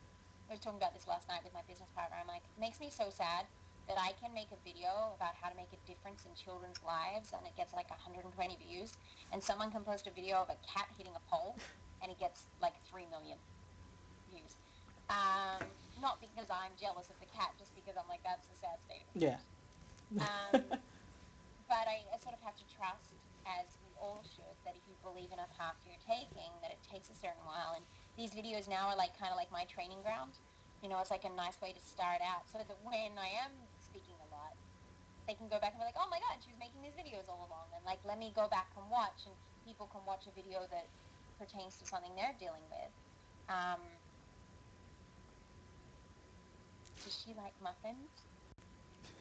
I was talking about this last night with my business partner. I'm like, it makes me so sad that I can make a video about how to make a difference in children's lives and it gets like 120 views, and someone can post a video of a cat hitting a pole and it gets like 3 million views. Not because I'm jealous of the cat, just because I'm like, that's the sad state of Yeah. affairs. Um, but I sort of have to trust, as we all should, that if you believe in a path you're taking, that it takes a certain while. And these videos now are like kind of like my training ground. It's like a nice way to start out so that when I am speaking a lot, they can go back and be like, oh my God, she was making these videos all along. And like, let me go back and watch, and people can watch a video that pertains to something they're dealing with. Um, does she like muffins?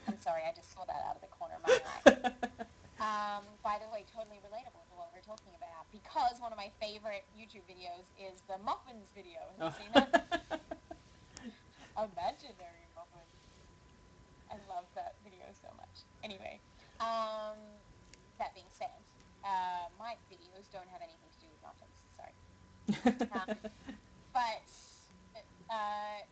I'm sorry, I just saw that out of the corner of my eye. By the way, totally relatable to what we're talking about, because one of my favorite YouTube videos is the muffins video. Have you Oh. seen that? Imaginary muffins. I love that video so much. Anyway, that being said, my videos don't have anything to do with muffins. Sorry. But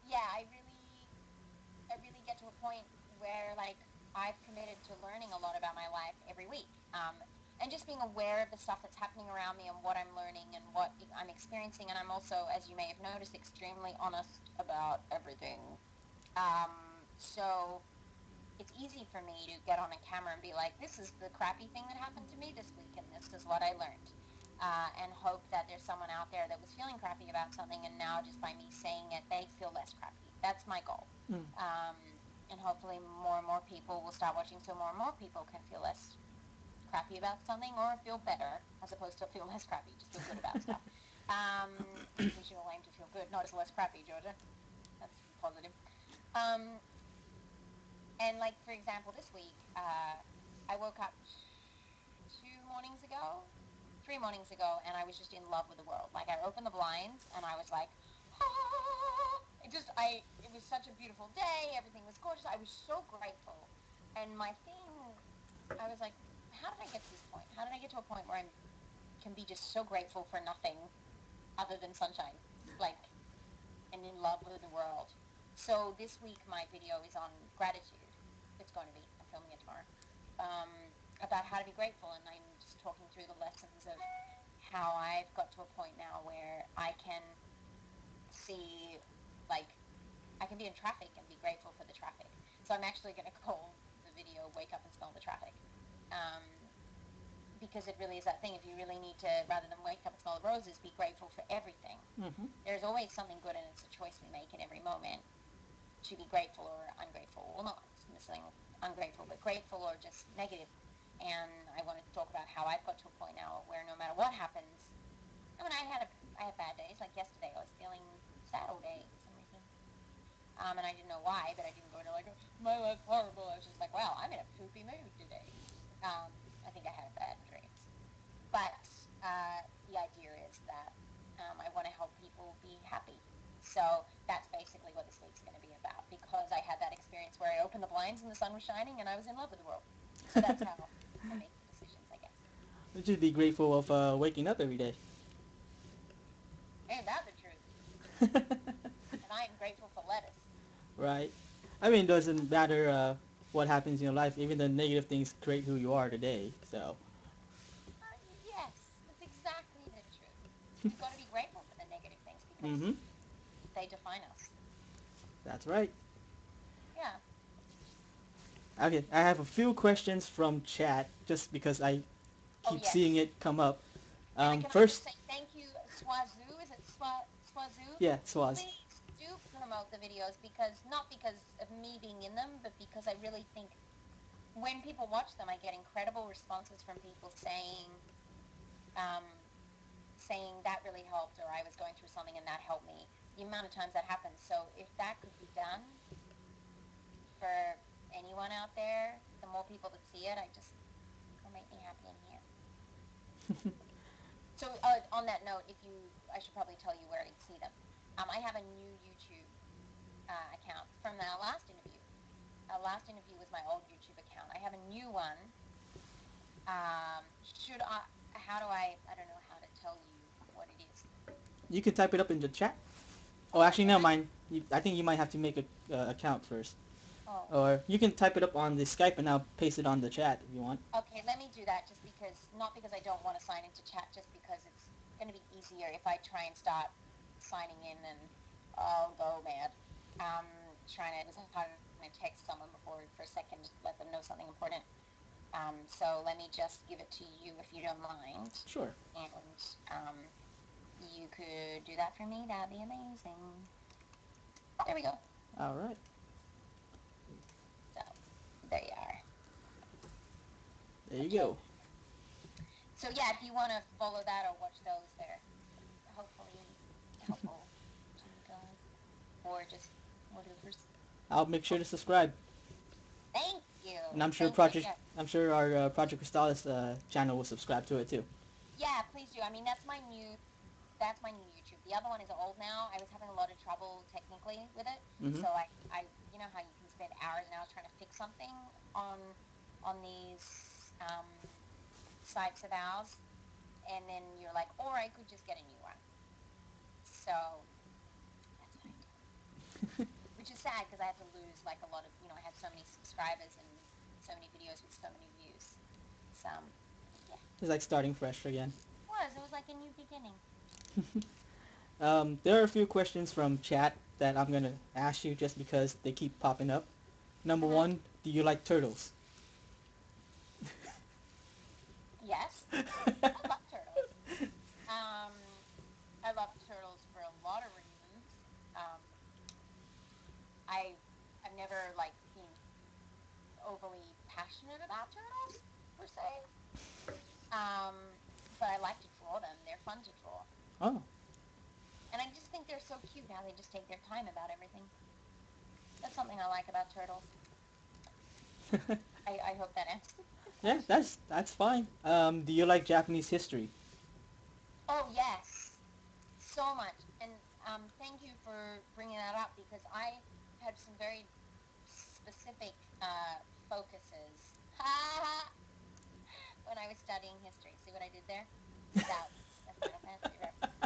yeah, I really get to a point where, like, I've committed to learning a lot about my life every week, and just being aware of the stuff that's happening around me and what I'm learning and what I'm experiencing. And I'm also, as you may have noticed, extremely honest about everything. So it's easy for me to get on a camera and be like, this is the crappy thing that happened to me this week, and this is what I learned. And hope that there's someone out there that was feeling crappy about something, and now just by me saying it, they feel less crappy. That's my goal. Mm. Um, and hopefully more and more people will start watching, so more and more people can feel less crappy about something, or feel better, as opposed to feel less crappy, just feel good about stuff. We should all aim to feel good, not as less crappy, Georgia. That's positive. Um, and like, for example, this week, I woke up 3 mornings ago, and I was just in love with the world. Like, I opened the blinds, and I was like, ah! It was such a beautiful day. Everything was gorgeous. I was so grateful. And my thing, I was like, how did I get to this point? How did I get to a point where I can be just so grateful for nothing other than sunshine? Like, and in love with the world. So this week my video is on gratitude. It's going to be. I'm filming it tomorrow. About how to be grateful, and I'm just talking through the lessons of how I've got to a point now where I can see, like, I can be in traffic and be grateful for the traffic. So I'm actually going to call the video "Wake Up and Smell the Traffic," um, because it really is that thing. If you really need to, rather than wake up and smell the roses, be grateful for everything. Mm-hmm. There's always something good, and it's a choice we make in every moment to be grateful or ungrateful. Well, not necessarily ungrateful, but grateful or just negative. And I want to talk about how I've got to a point now where no matter what happens, I mean, I have bad days. Like yesterday, I was feeling sad all day for some reason. And I didn't know why, but I didn't go into like, my life's horrible. I was just like, wow, I'm in a poopy mood today. I think I had bad dreams. But the idea is that I want to help people be happy. So that's basically what this week's going to be about, because I had that experience where I opened the blinds and the sun was shining and I was in love with the world. So that's how I make decisions, I guess. We should be grateful of waking up every day. Ain't that the truth? And I am grateful for lettuce. Right. I mean, it doesn't matter what happens in your life. Even the negative things create who you are today. So. Yes, that's exactly the truth. You've got to be grateful for the negative things, because Mm-hmm. they define us. That's right. Yeah. Okay, I have a few questions from chat just because I Oh, keep seeing yes. it come up. Can I just First, say thank you, Swazoo? Is it Swazoo? yeah, Swaz. Please do promote the videos because not because of me being in them, but because I really think when people watch them, I get incredible responses from people um, saying that really helped, or I was going through something and that helped me. The amount of times that happens. So if that could be done for anyone out there, the more people that see it, it'll make me happy in here. So on that note, I should probably tell you where to see them. I have a new YouTube account from our last interview. Our last interview was my old YouTube account. I have a new one. I don't know how to tell you what it is. You can type it up in the chat. Oh, Oh, actually, can no, I? mine. I think you might have to make a account first, Oh, or you can type it up on the Skype and I'll paste it on the chat if you want. okay, let me do that not because I don't want to sign into chat, just because it's going to be easier if I try and start signing in and I'll go mad. It was hard to text someone before for a second, just let them know something important. So let me just give it to you if you don't mind. Sure. And you could do that for me. That'd be amazing. There we go. All right. So there you are. There you Okay. go. So yeah, if you want to follow that or watch those, they're hopefully helpful to you guys or just whatever's. I'll make sure to subscribe, Thank you. and I'm sure Thank you. Project. Yeah. I'm sure our Project Crystallis channel will subscribe to it too. Yeah, please do. I mean, that's my new YouTube. The other one is old now. I was having a lot of trouble technically with it. Mm-hmm. So you know how you can spend hours and hours trying to fix something on these sites of ours, and then you're like, or I could just get a new one. So that's what I did. Which is sad because I had to lose like a lot of, I had so many subscribers and so many videos with so many views. So yeah, It's like starting fresh again. it was like a new beginning. There are a few questions from chat that I'm gonna ask you just because they keep popping up. Number Uh-huh. one, do you like turtles? Yes, I love turtles. Um, I love turtles for a lot of reasons. Um, I I've never like been overly passionate about turtles per se. Um, but I like to draw them. They're fun to draw, Oh. and I just think they're so cute how they just take their time about everything. That's something I like about turtles. I hope that answers the Yeah, question. that's fine. Do you like Japanese history? Oh yes, so much. And thank you for bringing that up because I had some very specific focuses when I was studying history. See what I did there? That's a Final Fantasy reference.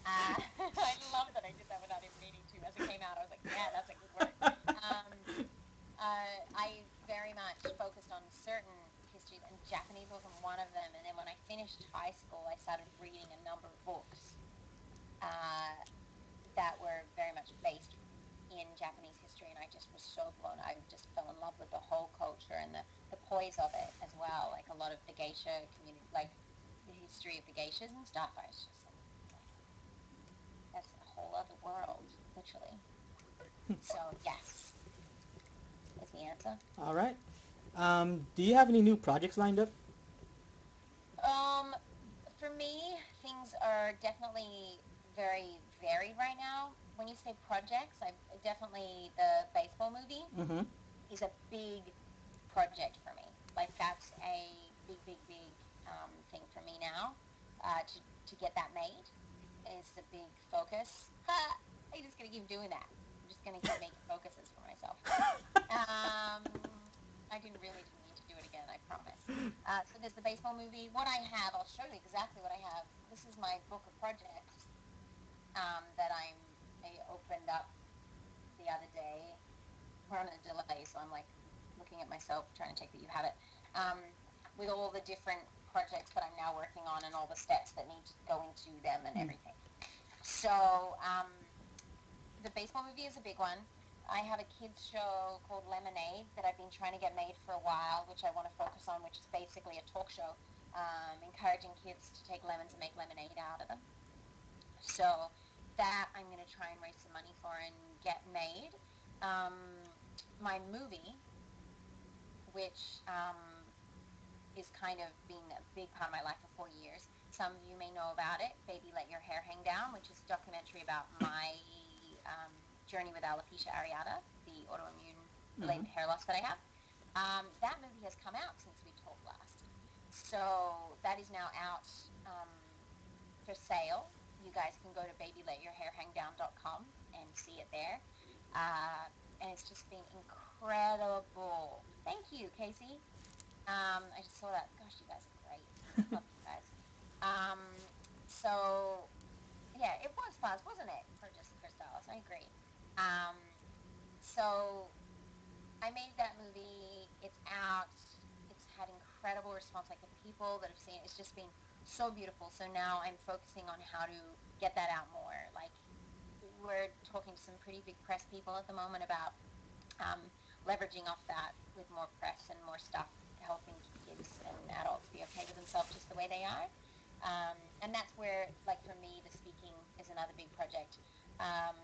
Uh, I love that I did that without even meaning to. As it came out, I was like, yeah, that's a good word. Um, I very much focused on certain histories, and Japanese wasn't one of them. And then when I finished high school, I started reading a number of books uh, that were very much based in Japanese history, and I just was so blown. I just fell in love with the whole culture and the poise of it as well. Like a lot of the geisha community, like the history of the geishas and stuff. I was just like, wow, that's a whole other world, literally. So yes, is the answer. All right. Do you have any new projects lined up? Um, for me, things are definitely very varied right now. When you say projects, I definitely the baseball movie Mm-hmm. is a big project for me. Like that's a big, big, big thing for me now. To get that made is a big focus. I'm just gonna keep doing that. I'm just gonna keep making focuses for myself. I didn't mean to do it again. I promise. So there's the baseball movie. What I have, I'll show you exactly what I have. This is my book of projects that I opened up the other day. We're on a delay, so I'm like looking at myself, trying to take that you have it. Um, with all the different projects that I'm now working on and all the steps that need to go into them and everything. So the baseball movie is a big one. I have a kids show called Lemonade that I've been trying to get made for a while, which I want to focus on, which is basically a talk show encouraging kids to take lemons and make lemonade out of them. So that I'm going to try and raise some money for and get made. My movie, which is kind of been a big part of my life for 4 years. Some of you may know about it, Baby Let Your Hair Hang Down, which is a documentary about my journey with alopecia areata, the autoimmune-related Mm-hmm. hair loss that I have. That movie has come out since we talked last. So that is now out for sale. You guys can go to babyletyourhairhangdown.com and see it there. And it's just been incredible. Thank you, Casey. I just saw that. Gosh, you guys are great. Love you guys. Um, so yeah, it was fast, wasn't it? ProjectCrystallis. I agree. Um, so I made that movie. It's out. It's had incredible response. Like the people that have seen it, it's just been so beautiful. So now I'm focusing on how to get that out more. Like we're talking to some pretty big press people at the moment about leveraging off that with more press and more stuff, helping kids and adults be okay with themselves just the way they are. And that's where, like for me, the speaking is another big project. Um,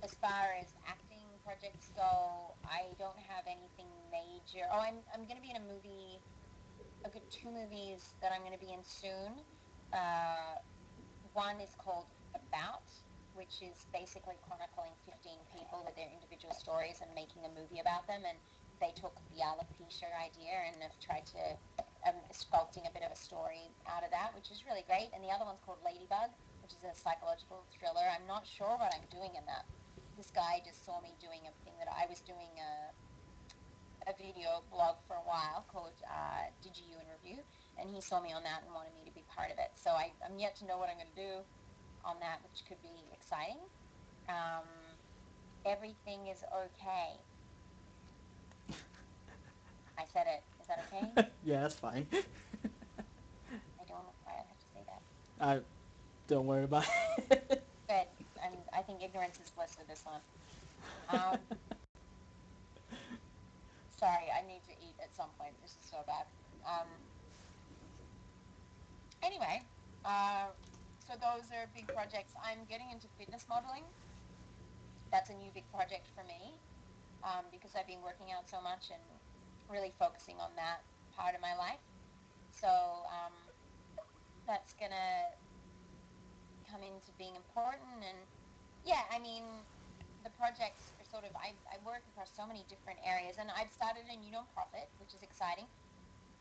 as far as acting projects go, I don't have anything major. Oh, I'm going to be in a movie. I've got two movies that I'm going to be in soon. Uh, One is called About, which is basically chronicling 15 people with their individual stories and making a movie about them. And they took the alopecia idea and have tried to sculpting a bit of a story out of that, which is really great. And the other one's called Ladybug, which is a psychological thriller. I'm not sure what I'm doing in that. This guy just saw me doing a thing that I was doing a video blog for a while called DGU in Review, and he saw me on that and wanted me to be part of it. So I'm yet to know what I'm going to do on that, which could be exciting. Um, Everything is okay. I said it. Is that okay? Yeah, that's fine. I don't know why I have to say that. I don't worry about it. Good. I think ignorance is bliss with this one. Um, Sorry, I need to eat at some point. This is so bad. Um, anyway, uh, so those are big projects. I'm getting into fitness modeling. That's a new big project for me because I've been working out so much and really focusing on that part of my life. So that's going to come into being important. And yeah, I mean, the projects are sort of, I work across so many different areas. And I've started a new nonprofit, which is exciting,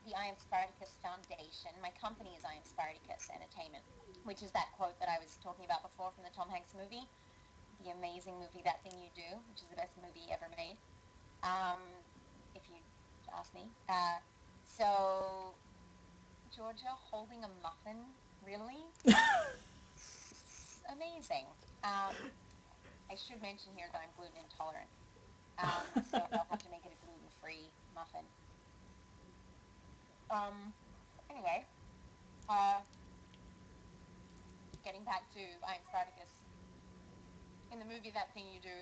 the I Am Spartacus Foundation. My company is I Am Spartacus Entertainment, which is that quote that I was talking about before from the Tom Hanks movie, the amazing movie That Thing You Do, which is the best movie ever made, if you ask me. So Georgia holding a muffin, really? Amazing. I should mention here that I'm gluten intolerant, so I'll have to make it a gluten-free muffin. Um, anyway, uh, getting back to I Am Spartacus, in the movie That Thing You Do,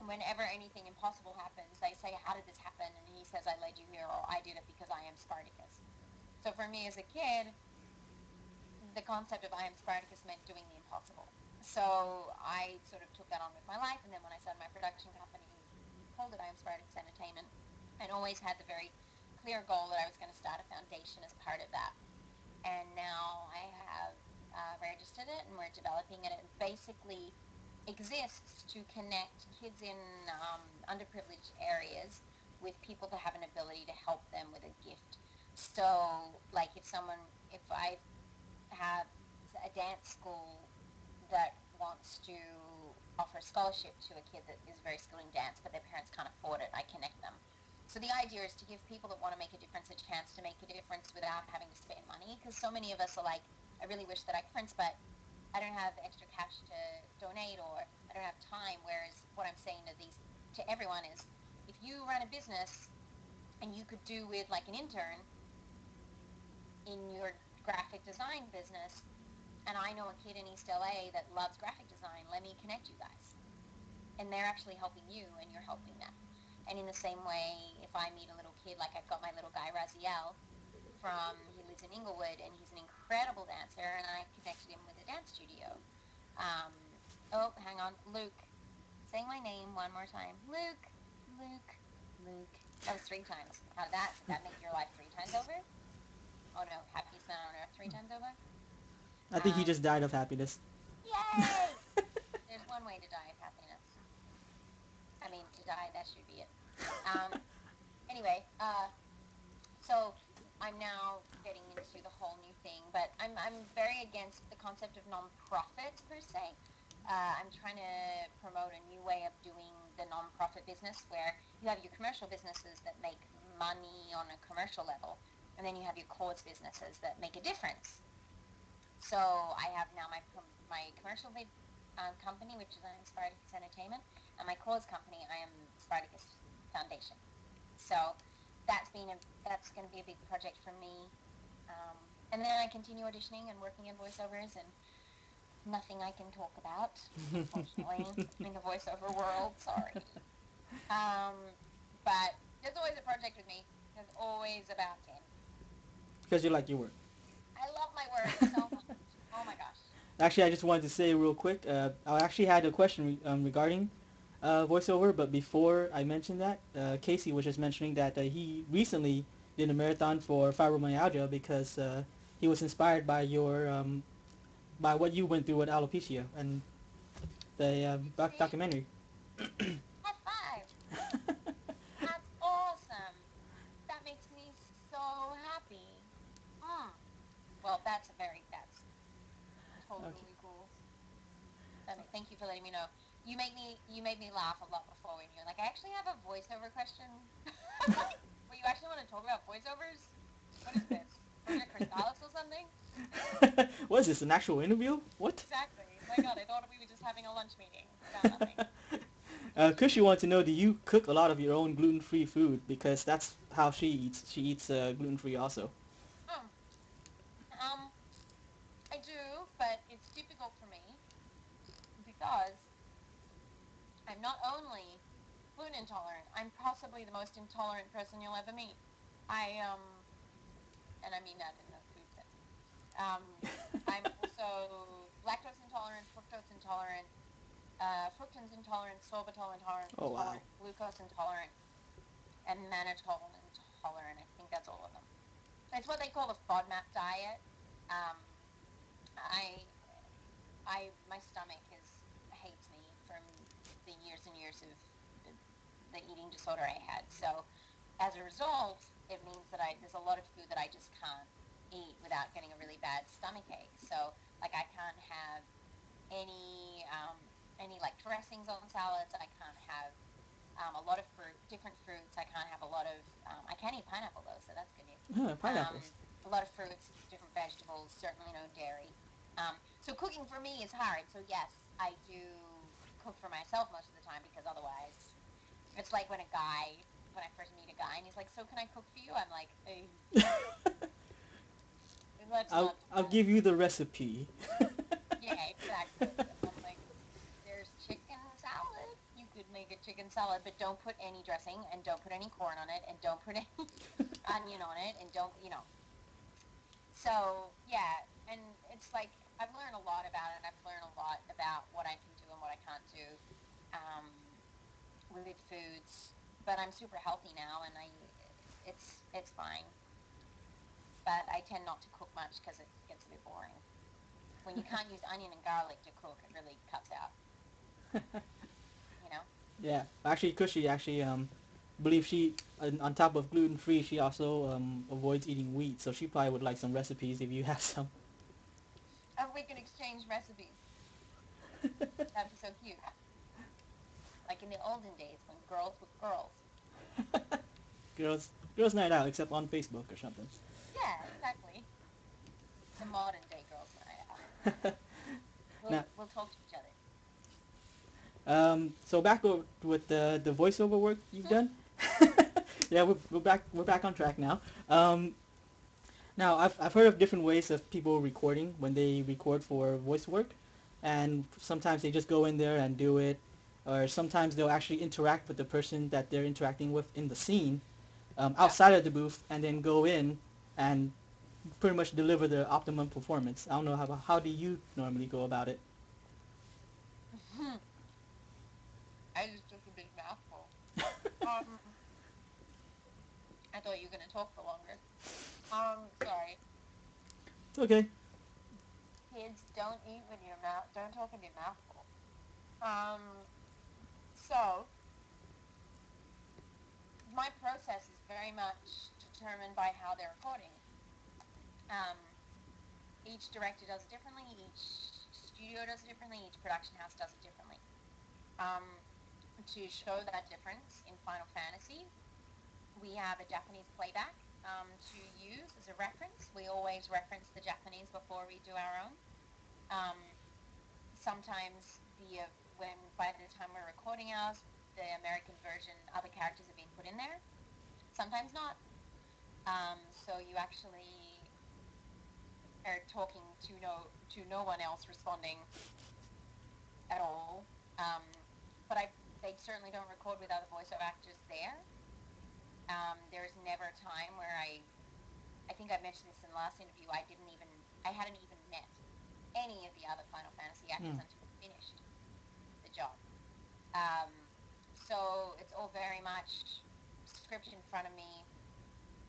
whenever anything impossible happens, they say, how did this happen? And he says, I led you here, or I did it because I am Spartacus. So for me as a kid, the concept of I am Spartacus meant doing the impossible. So I sort of took that on with my life. And then when I started my production company, called it I Am Spartacus Entertainment, and always had the very clear goal that I was going to start a foundation as part of that. And now I have registered it and we're developing it. It basically exists to connect kids in underprivileged areas with people that have an ability to help them with a gift. So, like if I have a dance school that wants to offer a scholarship to a kid that is very skilled in dance, but their parents can't afford it, I connect them. So the idea is to give people that want to make a difference a chance to make a difference without having to spend money, because so many of us are like, I really wish that I could difference, but I don't have extra cash to donate, or I don't have time. Whereas what I'm saying to everyone is, if you run a business and you could do with like an intern in your graphic design business, and I know a kid in East LA that loves graphic design. Let me connect you guys. And they're actually helping you, and you're helping them. And in the same way, if I meet a little kid, like I've got my little guy Raziel he lives in Inglewood, and he's an incredible dancer, and I connected him with a dance studio. Um, oh, hang on, Luke. Saying my name one more time. Luke, Luke, Luke. That was 3 times. How did that make your life 3 times over? Oh no, happiest man on earth 3 times over? I think he Um, just died of happiness. Yay! There's one way to die of happiness. I mean, to die, that should be it. Um, anyway, so I'm now getting into the whole new thing, but I'm very against the concept of non-profit per se. I'm trying to promote a new way of doing the non-profit business where you have your commercial businesses that make money on a commercial level, and then you have your cause businesses that make a difference. So I have now my commercial company, which is Spartacus Entertainment, and my cause company, I am Spartacus Foundation. So that's going to be a big project for me. And then I continue auditioning and working in voiceovers, and nothing I can talk about, unfortunately, in the voiceover world. Sorry. But there's always a project with me. There's always about 10. Because you like your work. I love my work so much. Oh my gosh. Actually, I just wanted to say real quick, I actually had a question regarding voiceover, but before I mentioned that, Casey was just mentioning that he recently did a marathon for fibromyalgia because he was inspired by your by what you went through with alopecia and the See? documentary. High five. That's awesome. That makes me so happy. Mm. Well, that's Okay. totally cool. Thank you for letting me know. You made me laugh a lot before when you're like, I actually have a voiceover question. Well, you actually want to talk about voiceovers? What is this? Project Crystallis or something? What is this, an actual interview? What? Exactly. My God, I thought we were just having a lunch meeting about nothing. Kushi wants to know, do you cook a lot of your own gluten-free food? Because that's how she eats. She eats gluten-free also. Hmm. Um, I do, but it's difficult for me because I'm not only gluten intolerant, I'm possibly the most intolerant person you'll ever meet. I and I mean that in the food sense. I'm also lactose intolerant, fructose intolerant, fructose intolerant, sorbitol intolerant, Oh wow. glucose intolerant, and mannitol intolerant. I think that's all of them. It's what they call the FODMAP diet. Um, I, my stomach hates me from the years and years of the eating disorder I had. So, as a result, it means that there's a lot of food that I just can't eat without getting a really bad stomach ache. So, like, I can't have any like dressings on salads. I can't have a lot of different fruits. I can't have a lot of. I can eat pineapple though, so that's good news. Pineapples. A lot of fruits, different vegetables, certainly no dairy. So cooking for me is hard. So yes, I do cook for myself most of the time because otherwise, it's like when I first meet a guy and he's like, "So can I cook for you?" I'm like, "Let's I'll not do I'll that." give you the recipe. Yeah, exactly. I'm like, there's chicken salad. You could make a chicken salad, but don't put any dressing and don't put any corn on it and don't put any onion on it and don't. So, yeah, and it's like I've learned a lot about it. I've learned a lot about what I can do and what I can't do um, with foods. But I'm super healthy now, and it's fine. But I tend not to cook much because it gets a bit boring. When you can't use onion and garlic to cook, it really cuts out. You know. Yeah, actually, Kushi actually believe she on top of gluten-free, she also avoids eating wheat. So she probably would like some recipes if you have some. And we can exchange recipes. That'd be so cute. Like in the olden days when girls were girls. Girls night out, except on Facebook or something. Yeah, exactly. The modern day girls night out. Now, We'll talk to each other. so back with the voiceover work you've done. Yeah, we're back on track now. Um, Now, I've heard of different ways of people recording when they record for voice work, and sometimes they just go in there and do it, or sometimes they'll actually interact with the person that they're interacting with in the scene Yeah. outside of the booth, and then go in and pretty much deliver the optimum performance. I don't know how do you normally go about it? I just took a big mouthful. Um, I thought you were gonna talk for longer. Sorry. It's okay. Kids, don't eat with your mouth. Don't talk with your mouth full. So my process is very much determined by how they're recording. Um, each director does it differently. Each studio does it differently. Each production house does it differently. To show that difference in Final Fantasy, we have a Japanese playback to use as a reference. We always reference the Japanese before we do our own. Um, Sometimes when by the time we're recording ours, the American version, other characters have been put in there. Sometimes not. So you actually are talking to no one else responding at all. Um, but they certainly don't record with other voiceover actors there. There's never a time where I think I mentioned this in the last interview. I hadn't even met any of the other Final Fantasy actors Mm. until I finished the job. Um, so it's all very much script in front of me.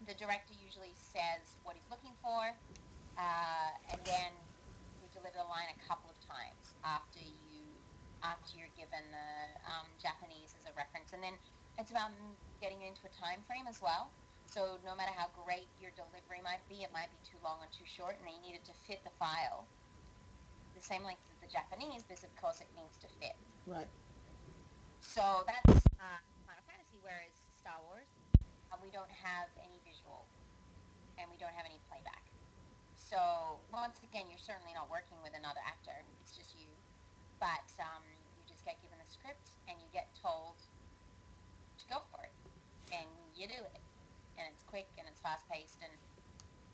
The director usually says what he's looking for, and then we deliver the line a couple of times after you're given the Japanese as a reference, and then it's about getting into a time frame as well. So no matter how great your delivery might be, it might be too long or too short, and you need it to fit the file the same length as the Japanese, because of course it needs to fit. Right. So that's Final Fantasy, whereas Star Wars, we don't have any visual and we don't have any playback. So once again, you're certainly not working with another actor; it's just you. But you just get given the script and you get told to go for it, and you do it, and it's quick and it's fast paced, and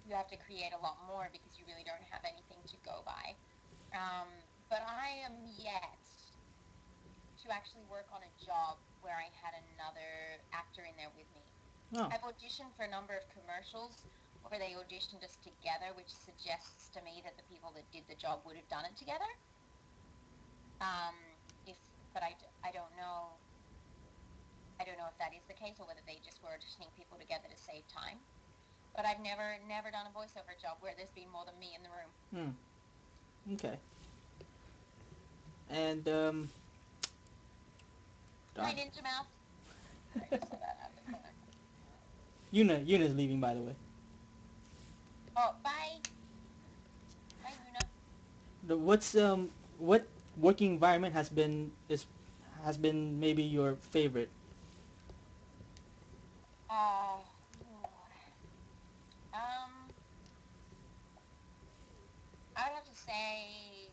you have to create a lot more because you really don't have anything to go by. But I am yet to actually work on a job where I had another actor in there with me. Oh. I've auditioned for a number of commercials where they auditioned us together, which suggests to me that the people that did the job would have done it together. Um, if, but I don't know. I don't know if that is the case or whether they just were auditioning people together to save time. But I've never done a voiceover job where there's been more than me in the room. Okay. And Hi, darn. Ninja Mouth. I just saw that out of the corner. Yuna's leaving, by the way. Oh, bye. Bye, Yuna. What working environment has been maybe your favorite? Uh, um, I would have to say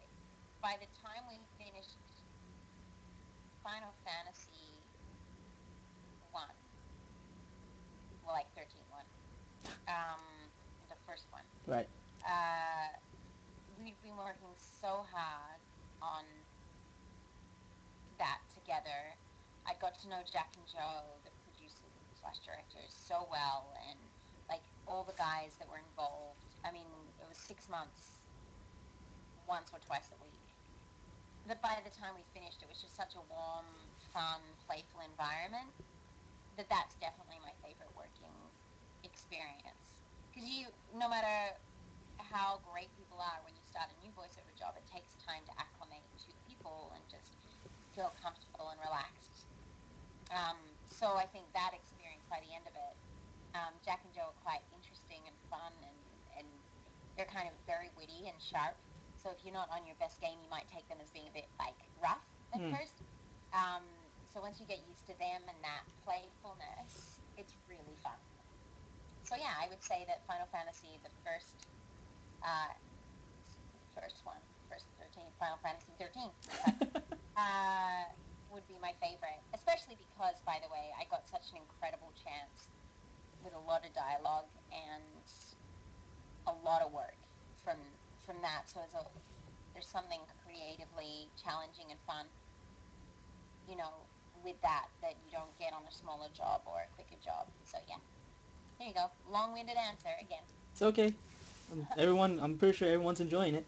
by the time we finished Final Fantasy 1, well, like 13-1, the first one, Right. uh, we've been working so hard on that together. I got to know Jack and Joe, the producers slash directors, so well, and like all the guys that were involved. I mean, it was 6 months, once or twice a week. That by the time we finished, it was just such a warm, fun, playful environment that's definitely my favorite working experience. Because no matter how great people are when you start a new voiceover job, it takes time to acclimate to the people and just feel comfortable and relaxed. So I think that experience by the end of it, Jack and Joe are quite interesting and fun, and they're kind of very witty and sharp. So if you're not on your best game, you might take them as being a bit like rough at Mm. first. So once you get used to them and that playfulness, it's really fun. So yeah, I would say that Final Fantasy, uh, first one, first 13, Final Fantasy 13, in fact, uh, would be my favorite. Especially because, by the way, I got such an incredible chance with a lot of dialogue and a lot of work from that. So there's something creatively challenging and fun, you know, with that you don't get on a smaller job or a quicker job. So yeah, there you go. Long-winded answer again. It's okay. I'm pretty sure everyone's enjoying it.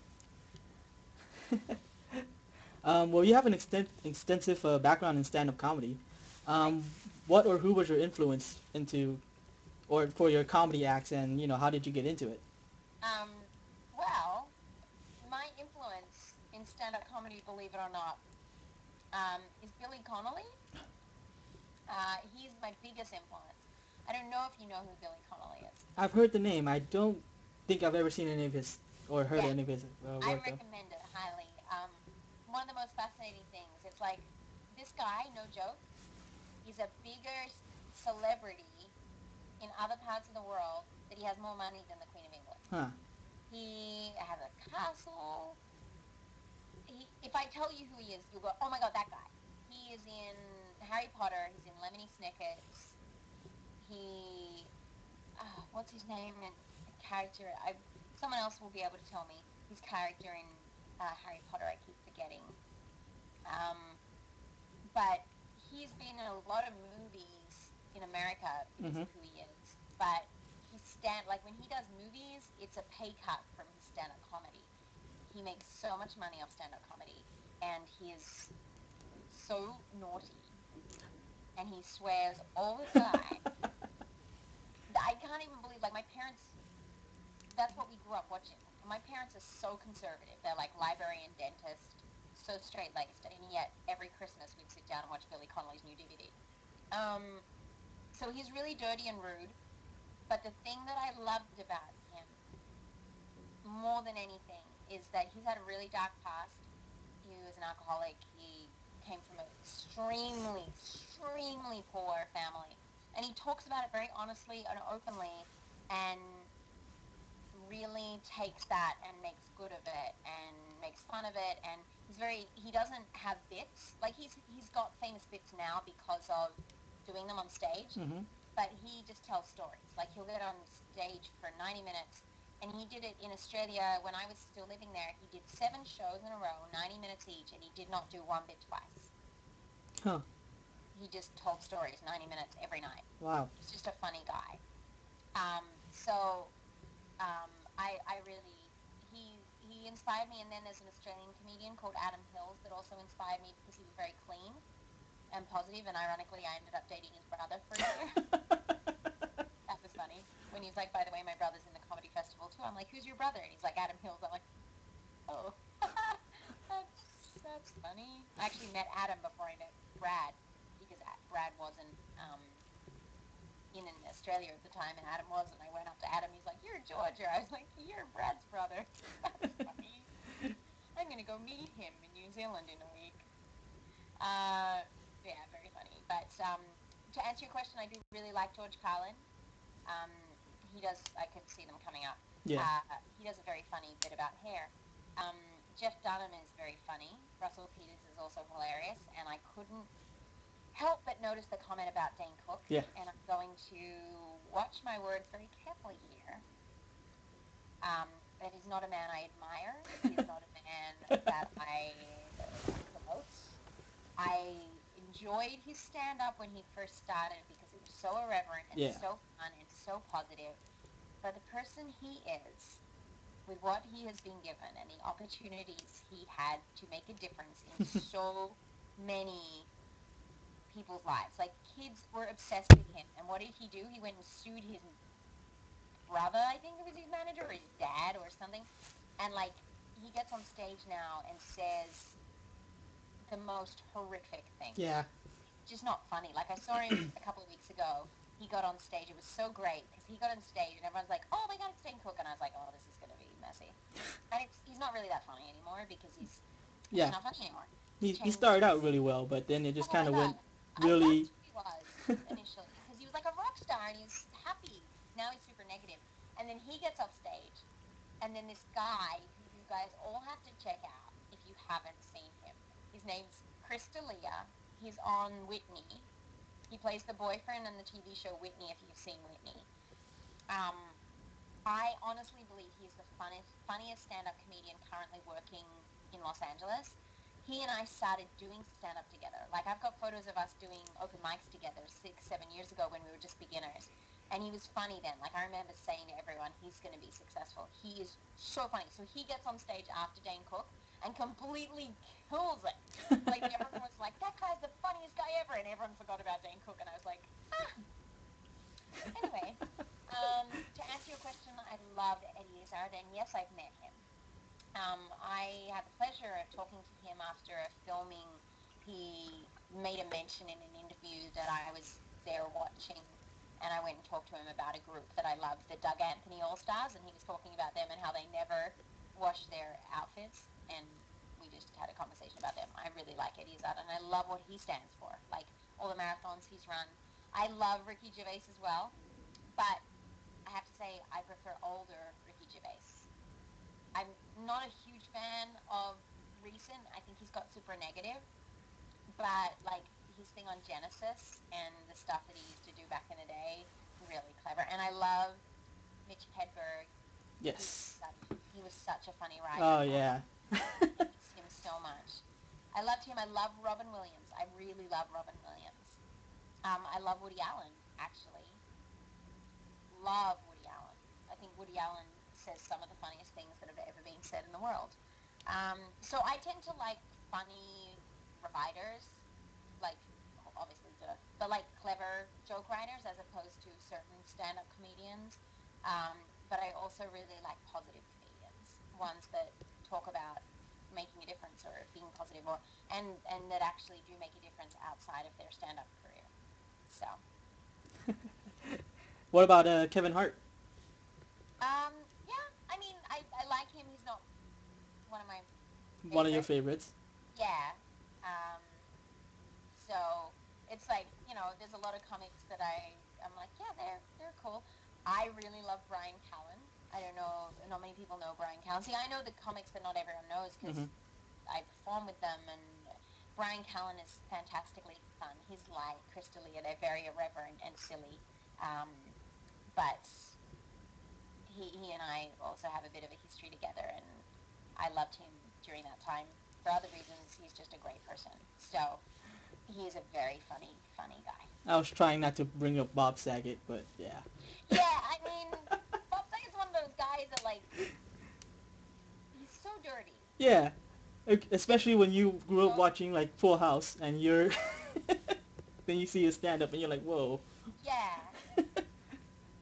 Well, you have an extensive background in stand-up comedy. Um, Thanks. what or who was your influence into, or for your comedy acts, and how did you get into it? Um, well, my influence in stand-up comedy, believe it or not, is Billy Connolly. He's my biggest influence. I don't know if you know who Billy Connolly is. I've heard the name. I don't think I've ever seen any of his or heard Yeah, any of his I work though. recommend it highly. One of the most fascinating things, it's like this guy, no joke, is a bigger celebrity in other parts of the world that he has more money than the Queen of England. Huh. He has a castle. If I tell you who he is, you'll go, oh my god, that guy. He is in Harry Potter. He's in Lemony Snicket's. He, what's his name and character? Someone else will be able to tell me his character in Harry Potter. I keep forgetting. Um, but he's been in a lot of movies in America because Mm-hmm. of who he is. But like when he does movies, it's a pay cut from his stand-up comedy. He makes so much money off stand-up comedy, and he is so naughty, and he swears all the time. I can't even believe, like, my parents, that's what we grew up watching. My parents are so conservative. They're like librarian, dentist, so straight-laced, and yet every Christmas we'd sit down and watch Billy Connolly's new DVD. Um, so he's really dirty and rude, but the thing that I loved about him more than anything is that he's had a really dark past. He was an alcoholic. He came from an extremely, extremely poor family. And he talks about it very honestly and openly and really takes that and makes good of it and makes fun of it. And he doesn't have bits. Like he's got famous bits now because of doing them on stage, Mm-hmm. but he just tells stories. Like he'll get on stage for 90 minutes. And he did it in Australia when I was still living there. He did 7 shows in a row, 90 minutes each, and he did not do one bit twice. Huh. He just told stories 90 minutes every night. Wow. He's just a funny guy. So I really he inspired me. And then there's an Australian comedian called Adam Hills that also inspired me because he was very clean and positive. And ironically, I ended up dating his brother for a year. That was funny. When he's like, by the way, my brother's in the comedy festival too. I'm like, who's your brother? And he's like, Adam Hills. I'm like, oh, that's funny. I actually met Adam before I met Brad because Brad wasn't in Australia at the time, and Adam was. And I went up to Adam. He's like, "You're Georgia." I was like, "You're Brad's brother." That's funny. I'm gonna go meet him in New Zealand in a week. Uh, yeah, very funny. But to answer your question, I do really like George Carlin. Um, he does. I could see them coming up. Yeah. He does a very funny bit about hair. Um, Jeff Dunham is very funny. Russell Peters is also hilarious, and I couldn't help but notice the comment about Dane Cook. Yeah. And I'm going to watch my words very carefully here. That he's not a man I admire. He is not a man that I promote. I enjoyed his stand-up when he first started because it was so irreverent and Yeah. so fun and so positive. But the person he is, with what he has been given and the opportunities he had to make a difference in so many people's lives. Like kids were obsessed with him. And what did he do? He went and sued his brother, I think it was his manager, or his dad or something. And like he gets on stage now and says the most horrific things. Yeah. Just not funny. Like I saw him a couple of weeks ago. He got on stage. It was so great because he got on stage and everyone's like, "Oh my god, it's Dane Cook," and I was like, "Oh, this is gonna be messy." And he's not really that funny anymore because he's just Yeah. not funny anymore. He's He changed. started out really well, but then it just Oh kind my of god, went I loved really. who he was initially because he was like a rock star and he's happy. Now he's super negative, and then he gets off stage, and then this guy who you guys all have to check out if you haven't seen him. His name's Crystallis. He's on Whitney. He plays the boyfriend in the TV show Whitney. If you've seen Whitney, um, I honestly believe he's the funniest stand-up comedian currently working in Los Angeles. He and I started doing stand-up together. Like, I've got photos of us doing open mics together 6, 7 years ago when we were just beginners. And he was funny then. Like, I remember saying to everyone, he's going to be successful. He is so funny. So he gets on stage after Dane Cook and completely kills it. Like, everyone was like, that guy's the funniest guy ever. And everyone forgot about Dane Cook. And I was like, anyway. To answer your question, I loved Eddie Izzard, and yes, I've met him. I had the pleasure of talking to him after a filming. He made a mention in an interview that I was there watching, and I went and talked to him about a group that I loved, the Doug Anthony All-Stars, and he was talking about them and how they never wash their outfits, and we just had a conversation about them. I really like Eddie Izzard, and I love what he stands for, like all the marathons he's run. I love Ricky Gervais as well, but I have to say I prefer older Ricky Gervais. I'm not a huge fan of recent. I think he's got super negative, but like his thing on Genesis and the stuff that he used to do back in the day, really clever. And I love Mitch Hedberg. He was Yes. such a funny writer. Oh Oh, yeah. I miss him so much. I loved him. I love Robin Williams. I really love Robin Williams. I love Woody Allen actually. Love Woody Allen. I think Woody Allen says some of the funniest things that have ever been said in the world. So I tend to like funny writers, like obviously but like clever joke writers as opposed to certain stand-up comedians. But I also really like positive comedians, ones that talk about making a difference or being positive, or and that actually do make a difference outside of their stand-up career. So What about Kevin Hart? yeah, I mean, I like him. He's not one of my One of your favorites. favorites? Yeah. Um, so it's like, there's a lot of comics that I'm like, yeah, they're cool. I really love Brian Callen. I don't know, not many people know Brian Callen. See, I know the comics that not everyone knows Mm-hmm. because I perform with them, and Brian Callen is fantastically fun. He's like Crystallis, they're very irreverent and silly. Um, but he and I also have a bit of a history together, and I loved him during that time. For other reasons, he's just a great person. So he is a very funny guy. I was trying not to bring up Bob Saget, but yeah. Yeah, I mean, Bob Saget's one of those guys that like he's so dirty. Yeah, especially when you grew up So watching like Full House, and you're then you see his stand up, and you're like, whoa. yeah,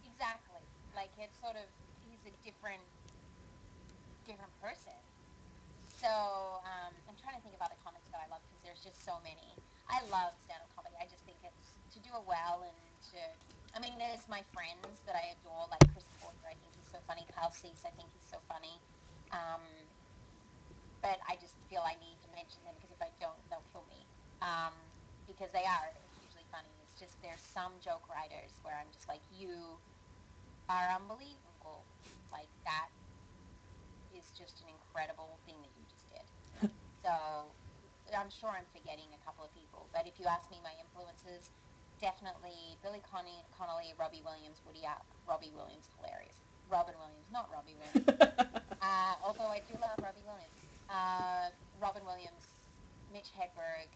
exactly. Like it's sort of he's a different person. So I'm trying to think of other comics that I love because there's just so many. I love stand-up comedy. I just think it's to do it well and to. I mean, there's my friends that I adore, like Chris Porter. I think he's so funny. Kyle Cease. I think he's so funny. Um, but I just feel I need to mention them because if I don't, they'll kill me. Um, because they are hugely funny. It's just there's some joke writers where I'm just like, you are unbelievable. Like that is just an incredible thing that you just did. So I'm sure I'm forgetting a couple of people, but if you ask me my influences, definitely Billy Connolly, Robbie Williams, Robbie Williams, hilarious. Robin Williams, not Robbie Williams. Although I do love Robbie Williams. Robin Williams, Mitch Hedberg,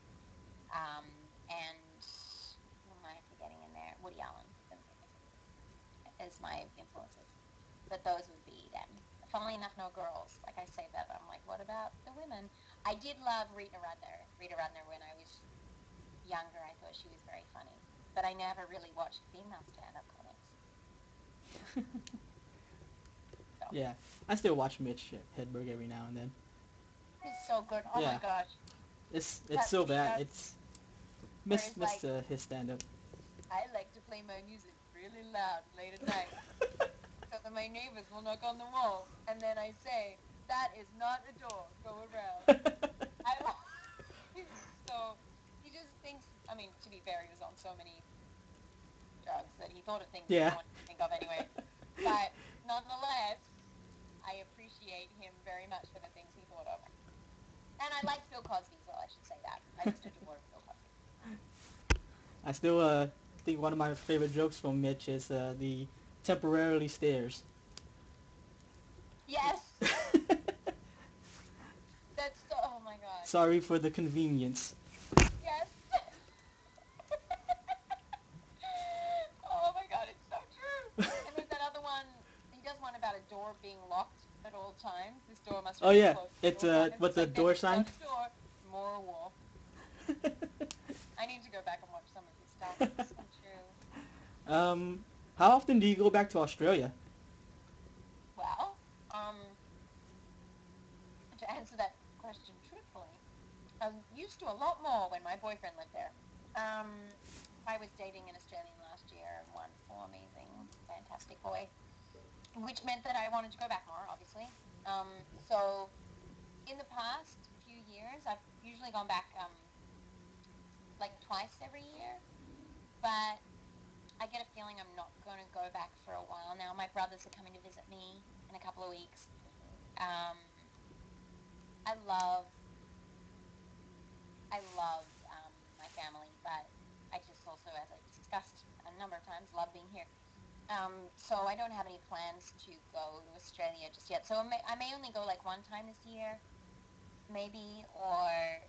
and who am I forgetting in there? Woody Allen is my influences. But those would be them. Funnily enough, no girls. Like I say that, I'm like, what about the women? I did love Rita Rudner. Rita Rudner, when I was younger, I thought she was very funny. But I never really watched female stand-up comics. So Yeah, I still watch Mitch Hedberg every now and then. he's so good. Oh my Yeah, gosh, it's that so thing he bad. does It's where he's miss like, his stand up. I like to play my music really loud late at night so that my neighbors will knock on the wall, and then I say, that is not a door. Go around. I love. He's so. He just thinks. I mean, to be fair, he was on so many drugs that he thought of things that no Yeah. one could think of anyway. But nonetheless, I appreciate him very much for the things he thought of. And I liked Bill Cosby as well. I should say that. I just adore Bill Cosby. I still think one of my favorite jokes from Mitch is the temporarily stairs. Yes, that's so. Oh my god. Sorry for the convenience. Yes. Oh my god, it's so true. And there's that other one. He does one about a door being locked at all times. This door must Oh remain yeah, closed at it's all times. what It's the like door never sign. close door, more war. I need to go back and watch some of his stuff. It's so true. um, how often do you go back to Australia? Well, to answer that question truthfully, I used to a lot more when my boyfriend lived there. Um, I was dating an Australian last year, wonderful, amazing, fantastic boy, which meant that I wanted to go back more, obviously. So in the past few years, I've usually gone back like twice every year, but I get a feeling I'm not going to go back for a while now. My brothers are coming to visit me in a couple of weeks. Um, I love my family, but I just also, as I've discussed a number of times, love being here. So I don't have any plans to go to Australia just yet. So I may only go like one time this year, maybe, or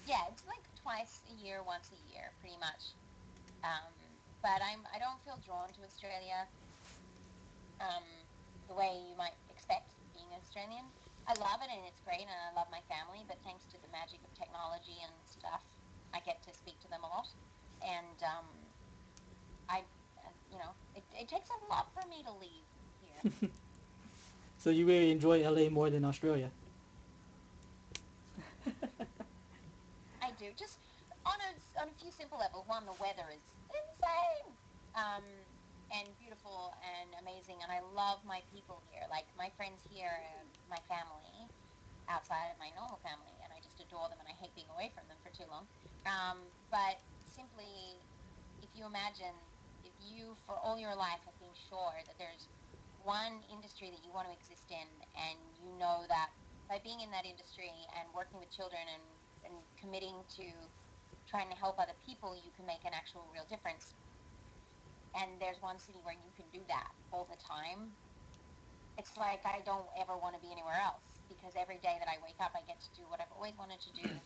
yeah, it's like twice a year, once a year, pretty much. Um, but I don't feel drawn to Australia um, the way you might expect being an Australian. I love it and it's great and I love my family, but thanks to the magic of technology and stuff, I get to speak to them a lot. And I, it takes a lot for me to leave here. So you really enjoy LA more than Australia? I do. Just on a few simple levels. One, the weather is insane. Um, and beautiful and amazing, and I love my people here. Like my friends here, my family, outside of my normal family, and I just adore them and I hate being away from them for too long. But simply, if you imagine, if you for all your life have been sure that there's one industry that you want to exist in, and you know that by being in that industry and working with children and committing to trying to help other people, you can make an actual real difference. And there's one city where you can do that all the time. It's like I don't ever want to be anywhere else because every day that I wake up, I get to do what I've always wanted to do,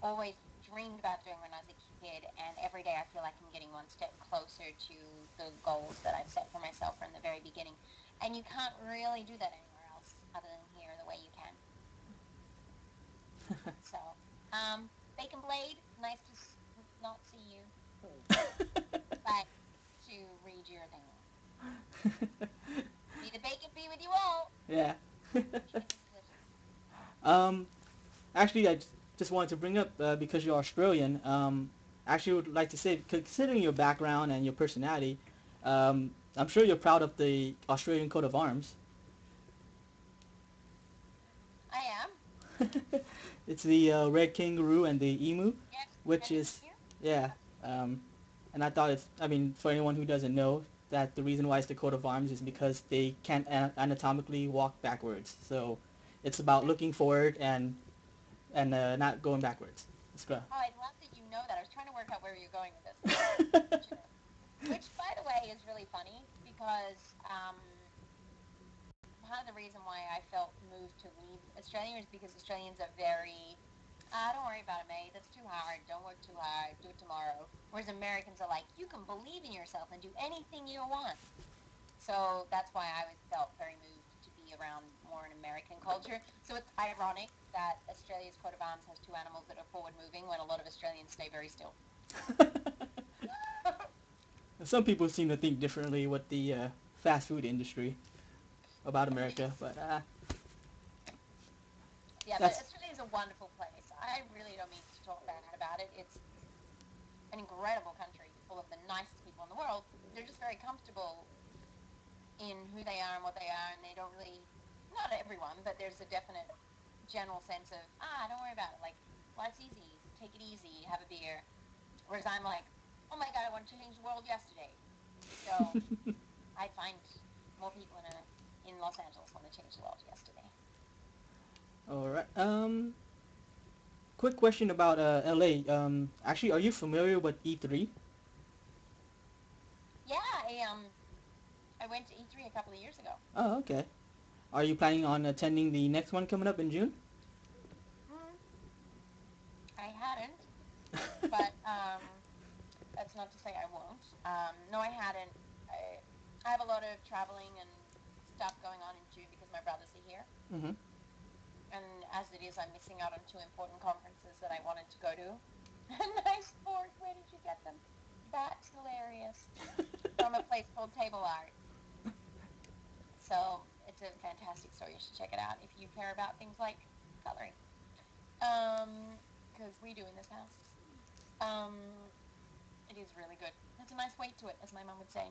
always dreamed about doing when I was a kid. And every day I feel like I'm getting one step closer to the goals that I've set for myself from the very beginning. And you can't really do that anywhere else other than here the way you can. So, Bacon Blade, nice to not see you, but to read your thing. May the bacon be with you all. Yeah. Bacon is delicious. um, actually, I just wanted to bring up because you're Australian. Actually, would like to say, considering your background and your personality, I'm sure you're proud of the Australian coat of arms. I am. It's the red kangaroo and the emu, Yes, which red and is, blue. yeah. Um, and I thought it's, I mean, for anyone who doesn't know, that the reason why it's the coat of arms is because they can't anatomically walk backwards. So it's about looking forward and not going backwards. That's correct. Oh, I love that you know that. I was trying to work out where you're going with this. Sure. Which, by the way, is really funny because part of the reason why I felt moved to leave Australia is because Australians are very, don't worry about it, mate. That's too hard. Don't work too hard. Do it tomorrow. Whereas Americans are like, you can believe in yourself and do anything you want. So that's why I was felt very moved to be around more an American culture. So it's ironic that Australia's coat of arms has two animals that are forward moving when a lot of Australians stay very still. Some people seem to think differently with the fast food industry about America, but Yeah, but that's Australia is a wonderful place. I really don't mean to talk bad about it. It's an incredible country full of the nicest people in the world. They're just very comfortable in who they are and what they are, and they don't really, not everyone, but there's a definite general sense of, don't worry about it. Like, life's easy. Take it easy. Have a beer. Whereas I'm like, oh my God, I want to change the world yesterday. So I find more people in Los Angeles want to change the world yesterday. all right. Quick question about LA. Actually, are you familiar with E3? Yeah, I went to E3 a couple of years ago. Oh, okay. Are you planning on attending the next one coming up in June? Mm, I hadn't, but that's not to say I won't. No, I hadn't. I have a lot of traveling and stuff going on in June because my brothers are here. Mm-hmm. And as it is, I'm missing out on two important conferences that I wanted to go to. Nice sport. Where did you get them? That's hilarious. From a place called Table Art. So it's a fantastic store. You should check it out if you care about things like coloring. Because we do in this house. Um, it is really good. There's a nice weight to it, as my mum would say.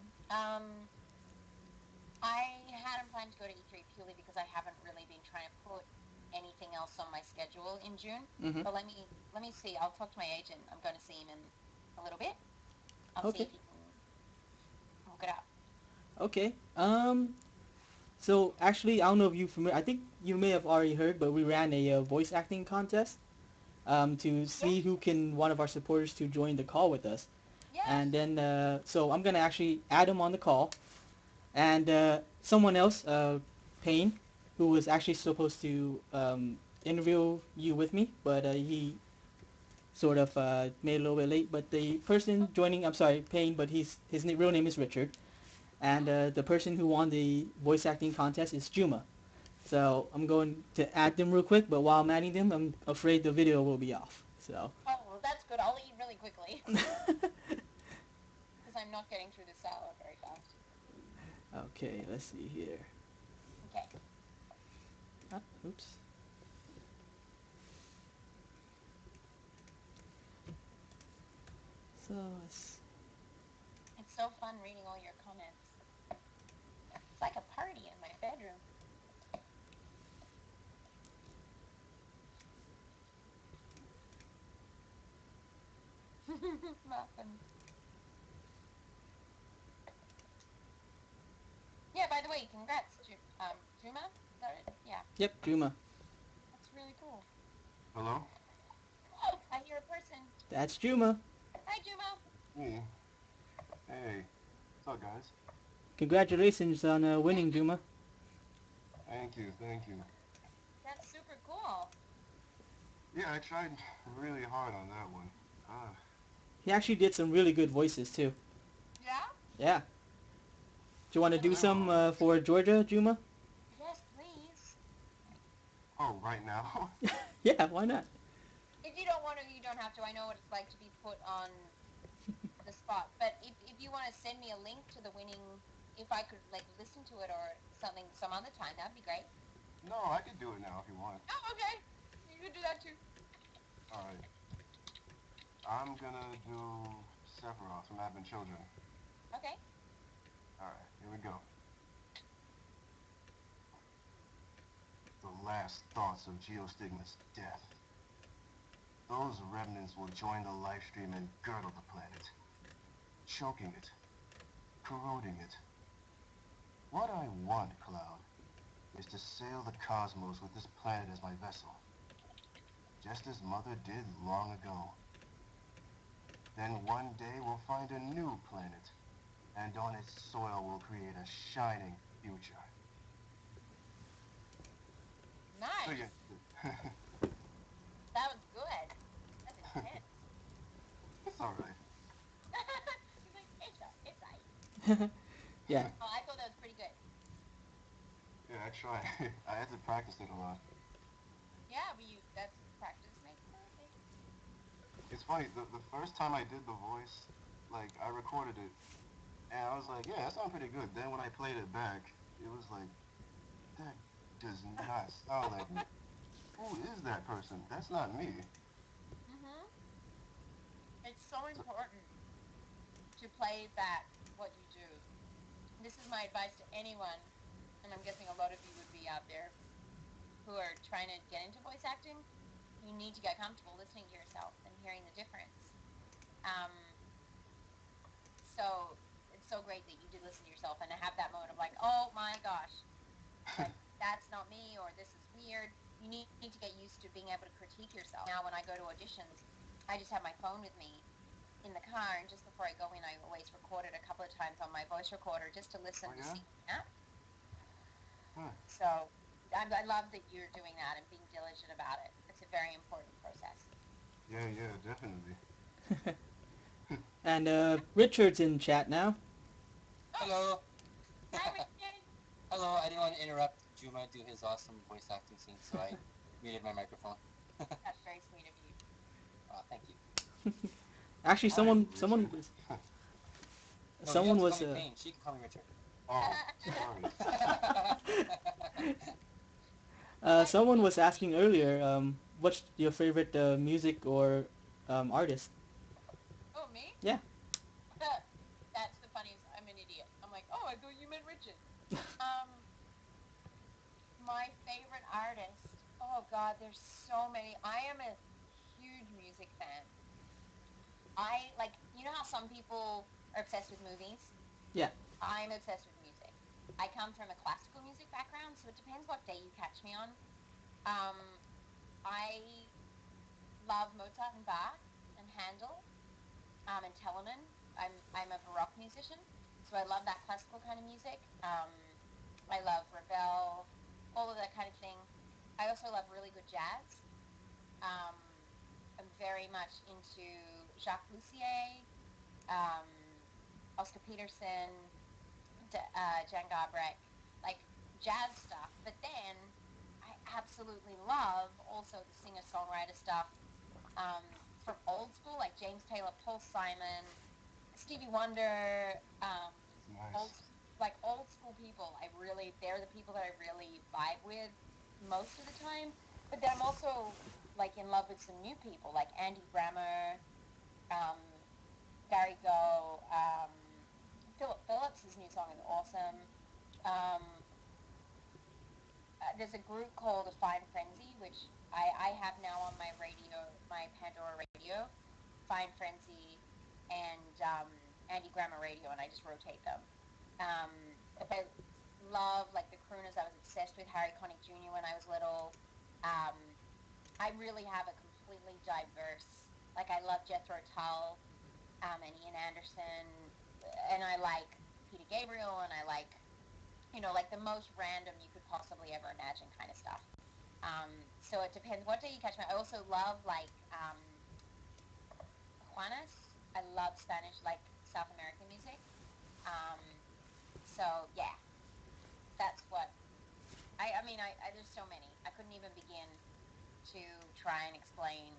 I hadn't planned to go to E3 purely because I haven't really been trying to put anything else on my schedule in June. Mm-hmm. But let me see. I'll talk to my agent. I'm going to see him in a little bit. I'll see Okay. if he can hook it up. Okay. So actually, I don't know if you familiar. I think you may have already heard, but we ran a voice acting contest to Yes. see who can one of our supporters to join the call with us. Yes. And then so I'm gonna actually add him on the call, and someone else, Payne, who was actually supposed to interview you with me, but he sort of made it a little bit late. But the person joining, I'm sorry, Payne, but his real name is Richard, and the person who won the voice acting contest is Juma. So I'm going to add them real quick, but while I'm adding them, I'm afraid the video will be off. So. Oh, well, that's good. I'll eat really quickly because I'm not getting through the salad very fast. Okay, let's see here. Okay. Ah, oops. So let's. It's so fun reading all your comments. It's like a party in my bedroom. Muffin. Yeah, by the way, congrats, Juma. Is that it? Yeah, Yep, Juma. that's really cool. Hello? Oh, I hear a person. That's Juma. Hi, Juma. Me? Hey. What's up, guys? Congratulations on winning, Juma. Thank you, thank you. That's super cool. Yeah, I tried really hard on that one. Ah, He actually did some really good voices too. Yeah? Yeah. Do you want to yeah, do they were some alright. for Georgia, Juma? Yes, please. Oh, right now? Yeah, why not? If you don't want to, you don't have to. I know what it's like to be put on the spot. But if you want to send me a link to the winning, if I could like listen to it or something some other time, that'd be great. No, I could do it now if you want. Oh, okay. You could do that too. Alright. I'm gonna do Sephiroth from Advent Children. Okay. Alright, here we go. The last thoughts of Geostigma's death. Those remnants will join the livestream and girdle the planet, choking it, corroding it. What I want, Cloud, is to sail the cosmos with this planet as my vessel, just as Mother did long ago. Then one day we'll find a new planet, and on its soil we'll create a shining future. So Nice. yeah, That was good. That's intense. it's all right. He's like, it's I. Yeah. Oh, I thought that was pretty good. Yeah, I try. I had to practice it a lot. Yeah, but that's practice makes perfect. It's funny, the first time I did the voice, like, I recorded it, and I was like, yeah, that sounds pretty good. Then when I played it back, it was like, that does not sound like me. Who is that person? That's not me. Mm-hmm. It's so So, important to play back what you do. This is my advice to anyone, and I'm guessing a lot of you would be out there who are trying to get into voice acting. You need to get comfortable listening to yourself and hearing the difference. Um, so it's so great that you did listen to yourself and have that moment of like, oh my gosh, like that's not me or this is weird. You need to get used to being able to critique yourself. Now when I go to auditions, I just have my phone with me in the car, and just before I go in, I always record it a couple of times on my voice recorder just to listen oh to yeah? see. Yeah. Huh. So I love that you're doing that and being diligent about it. It's a very important process. Yeah, yeah, definitely. And Richard's in chat now. Oh, Hello. hi, Richard. Hello. I didn't want to interrupt Juma do his awesome voice acting scene, so I muted my microphone. That's very sweet of you. Thank you. Actually, Hi, someone Richard. was No, you have someone to call was me Payne. She can call me Richard. Oh, sorry. Hi. someone was asking earlier, what's your favorite music or artist? Oh, me? Yeah. That's the funniest. I'm an idiot. I'm like, oh, I thought you meant Richard. Um, my favorite artist. Oh God, there's so many. I am a huge music fan. I like, you know how some people are obsessed with movies? Yeah. I'm obsessed with music. I come from a classical music background, so it depends what day you catch me on. Um, I love Mozart and Bach and Handel, and Telemann. I'm a Baroque musician, so I love that classical kind of music. I love Ravel, all of that kind of thing. I also love really good jazz. Um, I'm very much into Jacques Lussier, um, Oscar Peterson, Jan Gabrek, like jazz stuff. But then I absolutely love also the singer-songwriter stuff um, from old school, like James Taylor, Paul Simon, Stevie Wonder, old Nice. like old school people. They're the people that I really vibe with most of the time. But then I'm also like in love with some new people, like Andy Grammer, um, Gary Go, Philip Phillips. His new song is awesome. Um, there's a group called A Fine Frenzy, which I have now on my radio, my Pandora radio, Fine Frenzy, and Andy Grammer radio, and I just rotate them. If I love like the crooners, I was obsessed with Harry Connick Jr. when I was little. Um, I really have a completely diverse, like I love Jethro Tull and Ian Anderson, and I like Peter Gabriel, and I like, like the most random you could possibly ever imagine kind of stuff. So it depends what day you catch me. I also love like Juanes. I love Spanish, like South American music. Um, so yeah, that's what I there's so many. I couldn't even begin to try and explain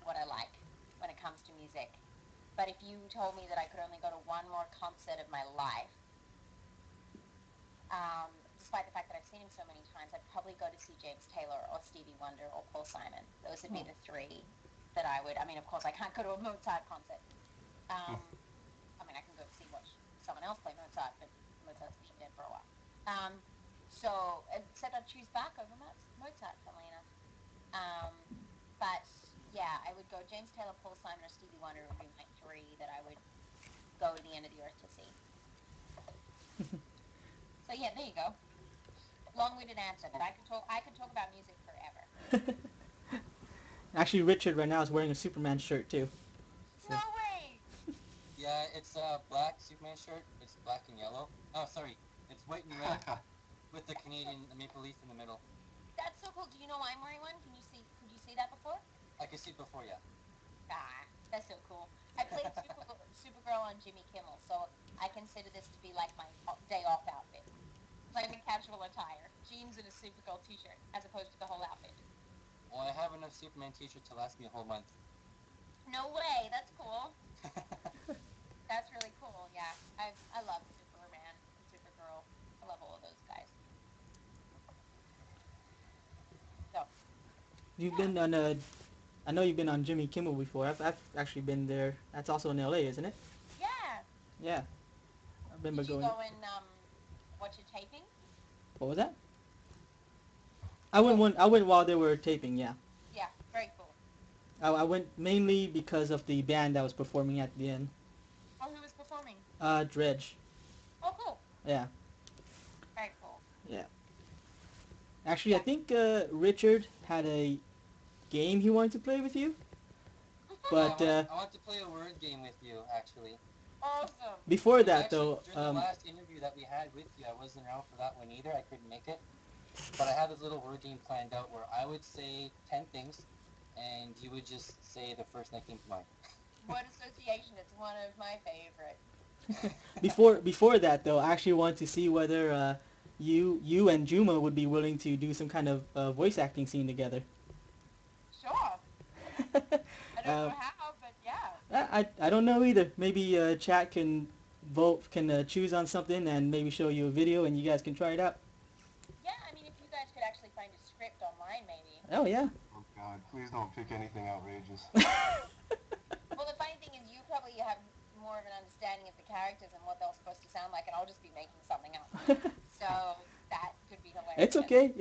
what I like when it comes to music. But if you told me that I could only go to one more concert of my life, despite the fact that I've seen him so many times, I'd probably go to see James Taylor or Stevie Wonder or Paul Simon. Those would be the three that I would. I mean, of course, I can't go to a Mozart concert. Um, I mean, I can go watch someone else play Mozart, but Mozart's been dead for a while. So, except I'd choose Bach over Mozart, funnily enough. Um, but yeah, I would go James Taylor, Paul Simon, or Stevie Wonder would be my three that I would go to the end of the earth to see. So yeah, there you go. Long-winded answer, but I could talk. I could talk about music forever. Actually, Richard right now is wearing a Superman shirt too. So. No way! Yeah, it's a black Superman shirt. It's black and yellow. Oh, sorry. It's white and red with the Canadian maple leaf in the middle. That's so cool. Do you know I'm wearing one? Can you see? Could you see that before? I could see it before, yeah. Ah, that's so cool. I played Supergirl on Jimmy Kimmel, so I consider this to be like my day off outfit. It's like a casual attire, jeans and a Supergirl t-shirt, as opposed to the whole outfit. Well, I have enough Superman t-shirts to last me a whole month. No way, that's cool. That's really cool. Yeah, I love Superman and Supergirl. I love all of those guys. So You've yeah, been on I know you've been on Jimmy Kimmel before. I've actually been there. That's also in LA, isn't it? yeah. Yeah. I remember Did you going. go and watch a taping? What was that? I went Oh, one. I went while they were taping. Yeah. yeah, very cool. I went mainly because of the band that was performing at the end. Oh, who was performing? Dredge. Oh, cool. Yeah. Very cool. Yeah. Actually, I Yeah. think Richard had a game he wanted to play with you, Yeah, but I want to play a word game with you, actually. Awesome. Before that, Actually, though, during the last interview that we had with you, I wasn't around for that one either. I couldn't make it. But I had this little word game planned out where I would say 10 things, and you would just say the first that came to mind. Word association, it's one of my favorite. before that, though, I actually want to see whether you and Juma would be willing to do some kind of voice acting scene together. Sure. I don't uh, know how, but yeah. I don't know either. Maybe chat can vote, can choose on something, and maybe show you a video, and you guys can try it out. Yeah, I mean, if you guys could actually find a script online, maybe. Oh yeah. Oh God, please don't pick anything outrageous. Well, the funny thing is, you probably have more of an understanding of the characters and what they're supposed to sound like, and I'll just be making something up. So that could be hilarious. It's okay.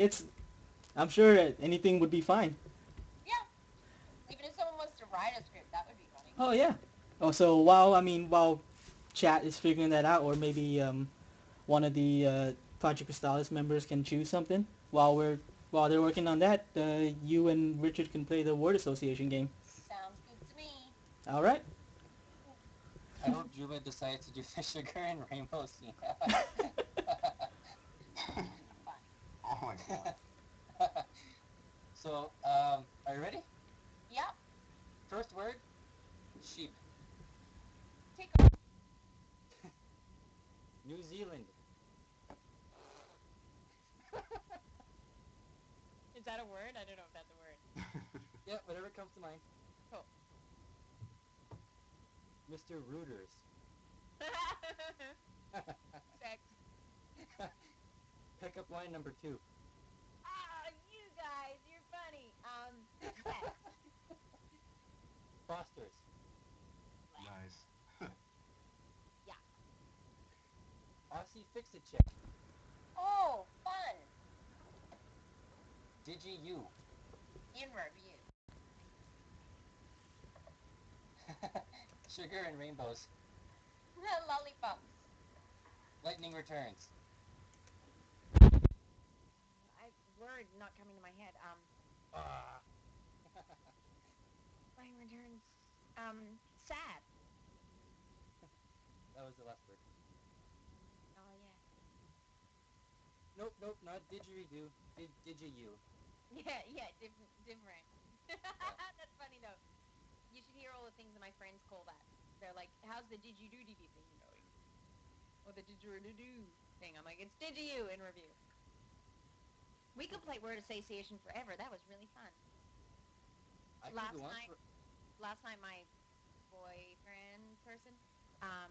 I'm sure anything would be fine. Yeah. Even if someone wants to write a script, that would be funny. Oh yeah. Oh, so while chat is figuring that out, or maybe one of the Project Crystallis members can choose something while they're working on that. You and Richard can play the word association game. Sounds good to me. All right. I hope Juma decides to do the sugar and rainbow scene. Funny. Oh my God. So, are you ready? Yep. First word, sheep. Take off. New Zealand. Is that a word? I don't know if that's a word. Yeah, whatever comes to mind. Cool. Mr. Rooters. Sex. Pickup line number 2. Ah, you guys, you're funny. Yes. Fosters. Nice. Yeah. Aussie Fix-It Chick. Oh, fun. Digi U. In review. Sugar and rainbows. Lollipops. Lightning returns. Word not coming to my head. Ah. Lightning returns. Sad. That was the last word. Oh yeah. Nope, not didgeridoo. Digi U. Yeah, different. That's funny though. You should hear all the things that my friends call that. They're like, "How's the didgeridoo thing going?" Or the didgeridoo thing. I'm like, "It's didgeridoo in review." We could play word association forever. That was really fun. I can Last go on night, for... last night my boyfriend person, um,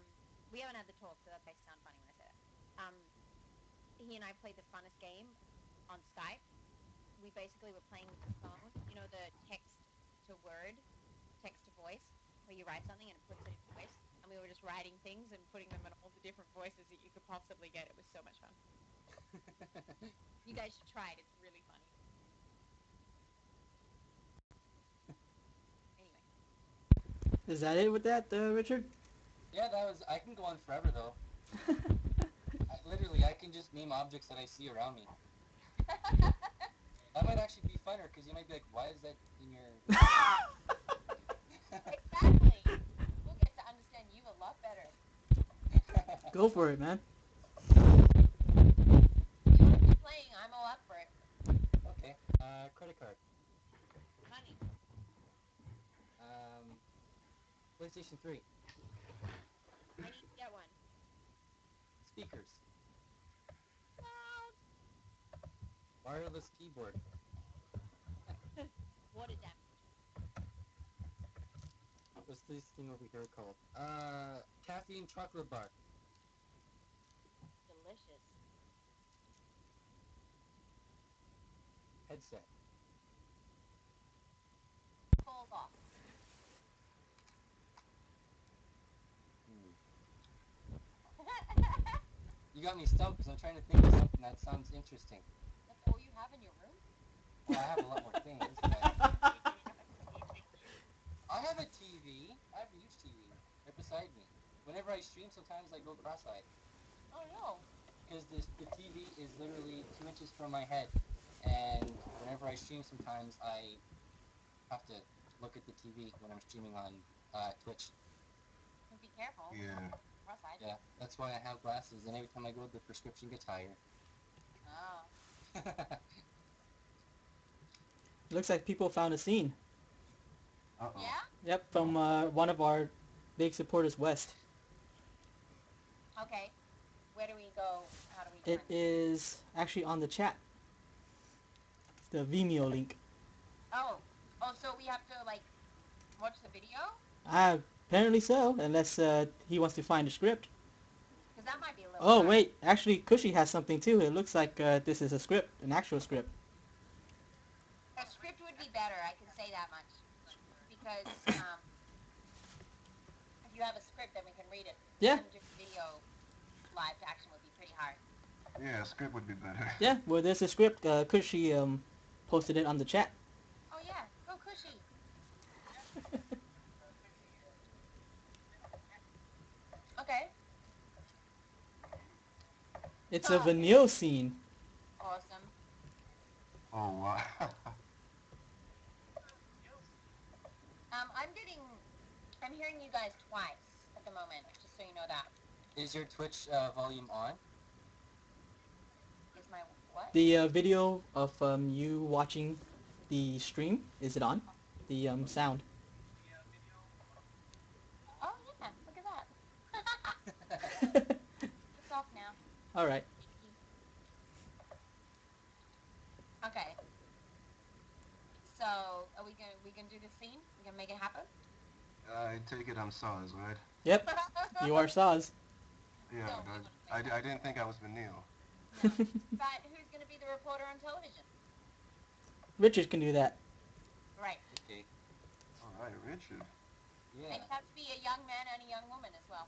we haven't had the talk, so that may sound funny when I say that. He and I played the funnest game on Skype. We basically were playing with the phone, the text to word, text to voice, where you write something and it puts it in voice. And we were just writing things and putting them in all the different voices that you could possibly get. It was so much fun. You guys should try it. It's really funny. Anyway. Is that it with that, Richard? Yeah, that was... I can go on forever, though. Literally, I can just name objects that I see around me. That might actually be funner, because you might be like, why is that in your... Exactly. We'll get to understand you a lot better. Go for it, man. You want to keep playing? I'm all up for it. Okay. Credit card. Money. PlayStation 3. I need to get one. Speakers. Loud. Wireless keyboard. Water damage. What's this thing over here called? Caffeine chocolate bar. Delicious. Headset. Falls off. You got me stumped because I'm trying to think of something that sounds interesting. That's all you have in your room? Well, I have a lot more things, but... I have a TV. I have a huge TV right beside me. Whenever I stream, sometimes I go cross-eyed. Oh no. Because the TV is literally 2 inches from my head. And whenever I stream, sometimes I have to look at the TV when I'm streaming on Twitch. Be careful. Yeah. Cross-eyed. Yeah, that's why I have glasses, and every time I go, the prescription gets higher. Oh. Looks like people found a scene. Uh-oh. Yeah? Yep, from one of our big supporters, West. Okay. Where do we go? How do we It find it? is actually on the chat. It's the Vimeo link. Oh. Oh, so we have to, like, watch the video? Apparently so, unless he wants to find a script. Because that might be a little Oh, hard. wait, actually, Cushy has something too. It looks like this is a script, an actual script. A script would be better, I can say that much. Because, if you have a script, then we can read it. Yeah. And do video live action would be pretty hard. Yeah, a script would be better. Yeah, well, there's a script. Cushy posted it on the chat. Oh, yeah. Go Cushy. Okay. It's a Vanille scene. Awesome. Oh, wow. I'm hearing you guys twice at the moment, just so you know that. Is your Twitch volume on? Is my what? The video of you watching the stream, is it on? The sound. Oh, yeah. Look at that. It's off now. All right. Okay. So, are we gonna do this scene? We gonna make it happen? I take it I'm Saz, right? Yep, you are Saz. Yeah, Don't but be like I didn't think I was Vanille. No. But who's gonna be the reporter on television? Richard can do that. Right. Okay. All right, Richard. Yeah. And you have to be a young man and a young woman as well.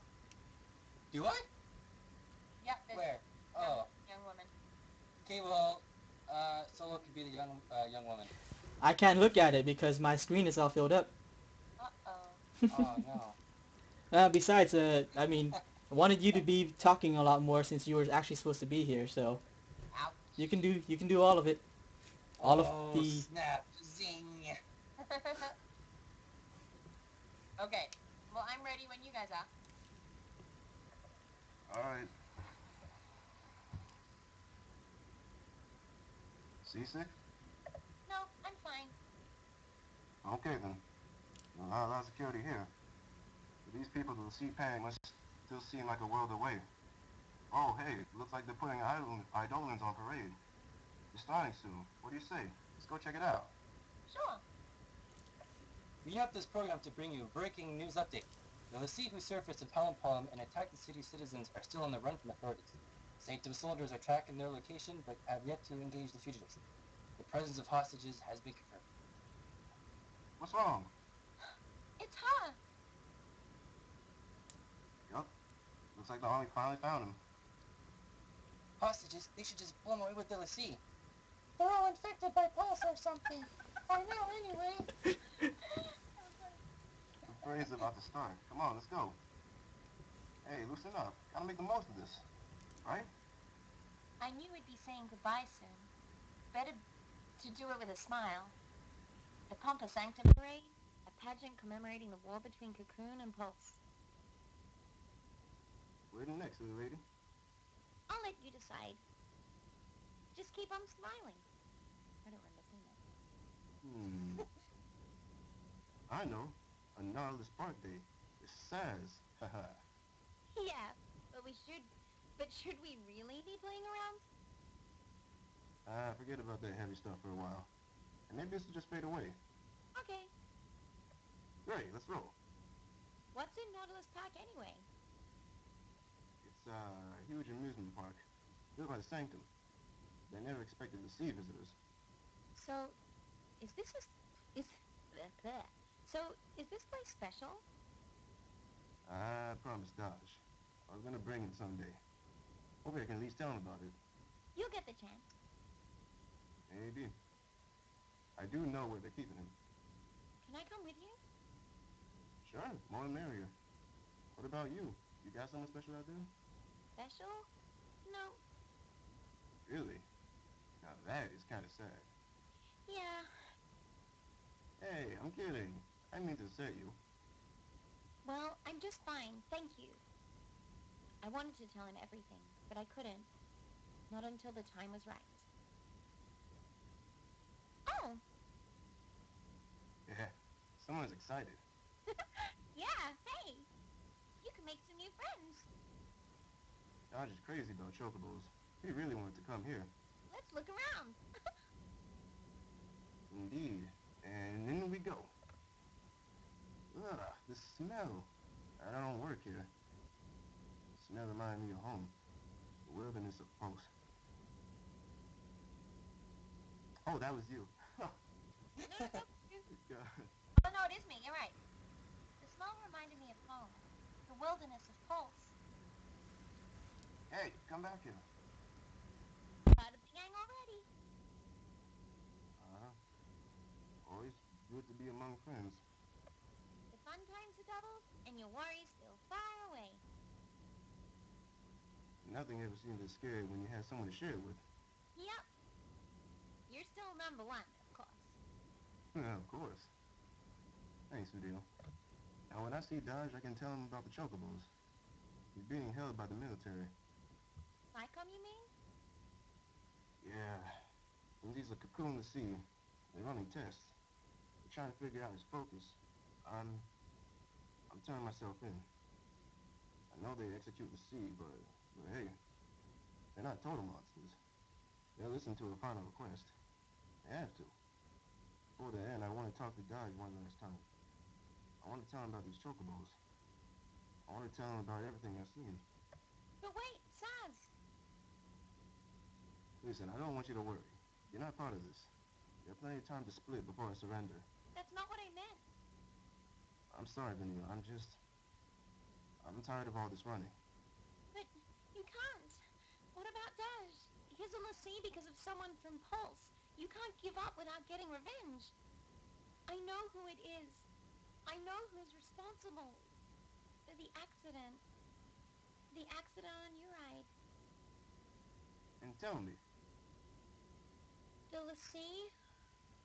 Do I? Yep. There's Where? young, Oh. young woman. Okay, well, Solo could be the young woman. I can't look at it because my screen is all filled up. Uh-oh. Oh, no. Besides, I mean, I wanted you to be talking a lot more since you were actually supposed to be here, so Ouch. you can do all of it. All of Oh, the snap. Zing. Okay. Well, I'm ready when you guys are. All right. Seasick? No, I'm fine. Okay, then. Well, a lot of security here. But these people to the sea pang must still seem like a world away. Oh, hey, looks like they're putting Eidolons on parade. It's starting soon. What do you say? Let's go check it out. Sure. We have this program to bring you breaking news update. The Lassie who surfaced in Palm Palm and attacked the city's citizens are still on the run from authorities. Sanctum soldiers are tracking their location but have yet to engage the fugitives. The presence of hostages has been confirmed. What's wrong? It's her. Yup. Looks like the army finally found him. Hostages? They should just blow them away with the Lassie. They're all infected by pus or something. By now, anyway. The parade's about to start. Come on, let's go. Hey, loosen up. Gotta make the most of this. Right? I knew we'd be saying goodbye soon. Better to do it with a smile. The Pompa Sanctum Parade, a pageant commemorating the war between Cocoon and Pulse. Where to next, little lady? I'll let you decide. Just keep on smiling. I don't remember saying that. I know. A gnarless park day. It's Saz. Haha. Yeah, but should we really be playing around? Forget about that heavy stuff for a while. And maybe this will just fade away. Okay. Great, let's roll. What's in Nautilus Park anyway? It's a huge amusement park. Built by the Sanctum. They never expected to see visitors. So, is this is bleh, bleh. So, is this place special? I promised Dodge. I was gonna bring him someday. Hopefully I can at least tell him about it. You'll get the chance. Maybe. I do know where they're keeping him. Can I come with you? Sure, more the merrier. What about you? You got something special out there? Special? No. Really? Now that is kind of sad. Yeah. Hey, I'm kidding. I didn't mean to upset you. Well, I'm just fine, thank you. I wanted to tell him everything, but I couldn't. Not until the time was right. Oh! Yeah, someone's excited. Yeah, hey! You can make some new friends. Dodge is crazy about chocobos. He really wanted to come here. Let's look around. Indeed. And in we go. Ugh, the smell. I don't work here. The smell reminds me of home. The wilderness of Pulse. Oh, that was you. No, no, no. God. Oh, no, it is me. You're right. The smell reminded me of home. The wilderness of Pulse. Hey, come back here. Part of the gang already. Uh-huh. Always good to be among friends. The fun times are doubled, and your worries still far away. Nothing ever seemed as scary when you had someone to share it with. Yep. You're still number one, of course. Of course. Thanks, Vanille. Now, when I see Dodge, I can tell him about the chocobos. He's being held by the military. SciComm, you mean? Yeah. Since he's a cocoon to sea, they're running tests. They're trying to figure out his focus. I'm... I'm turning myself in. I know they execute the sea, but hey, they're not total monsters. They'll listen to a final request. They have to. Before the end, I want to talk to Dodge one last time. I want to tell him about these chocobos. I want to tell him about everything I've seen. But wait, Saz! Listen, I don't want you to worry. You're not part of this. You have plenty of time to split before I surrender. That's not what I meant. I'm sorry, Vanille. I'm tired of all this running. But you can't. What about Daj? He's on the sea because of someone from Pulse. You can't give up without getting revenge. I know who it is. I know who's responsible for the accident. The accident on your ride. And tell me, The Lassie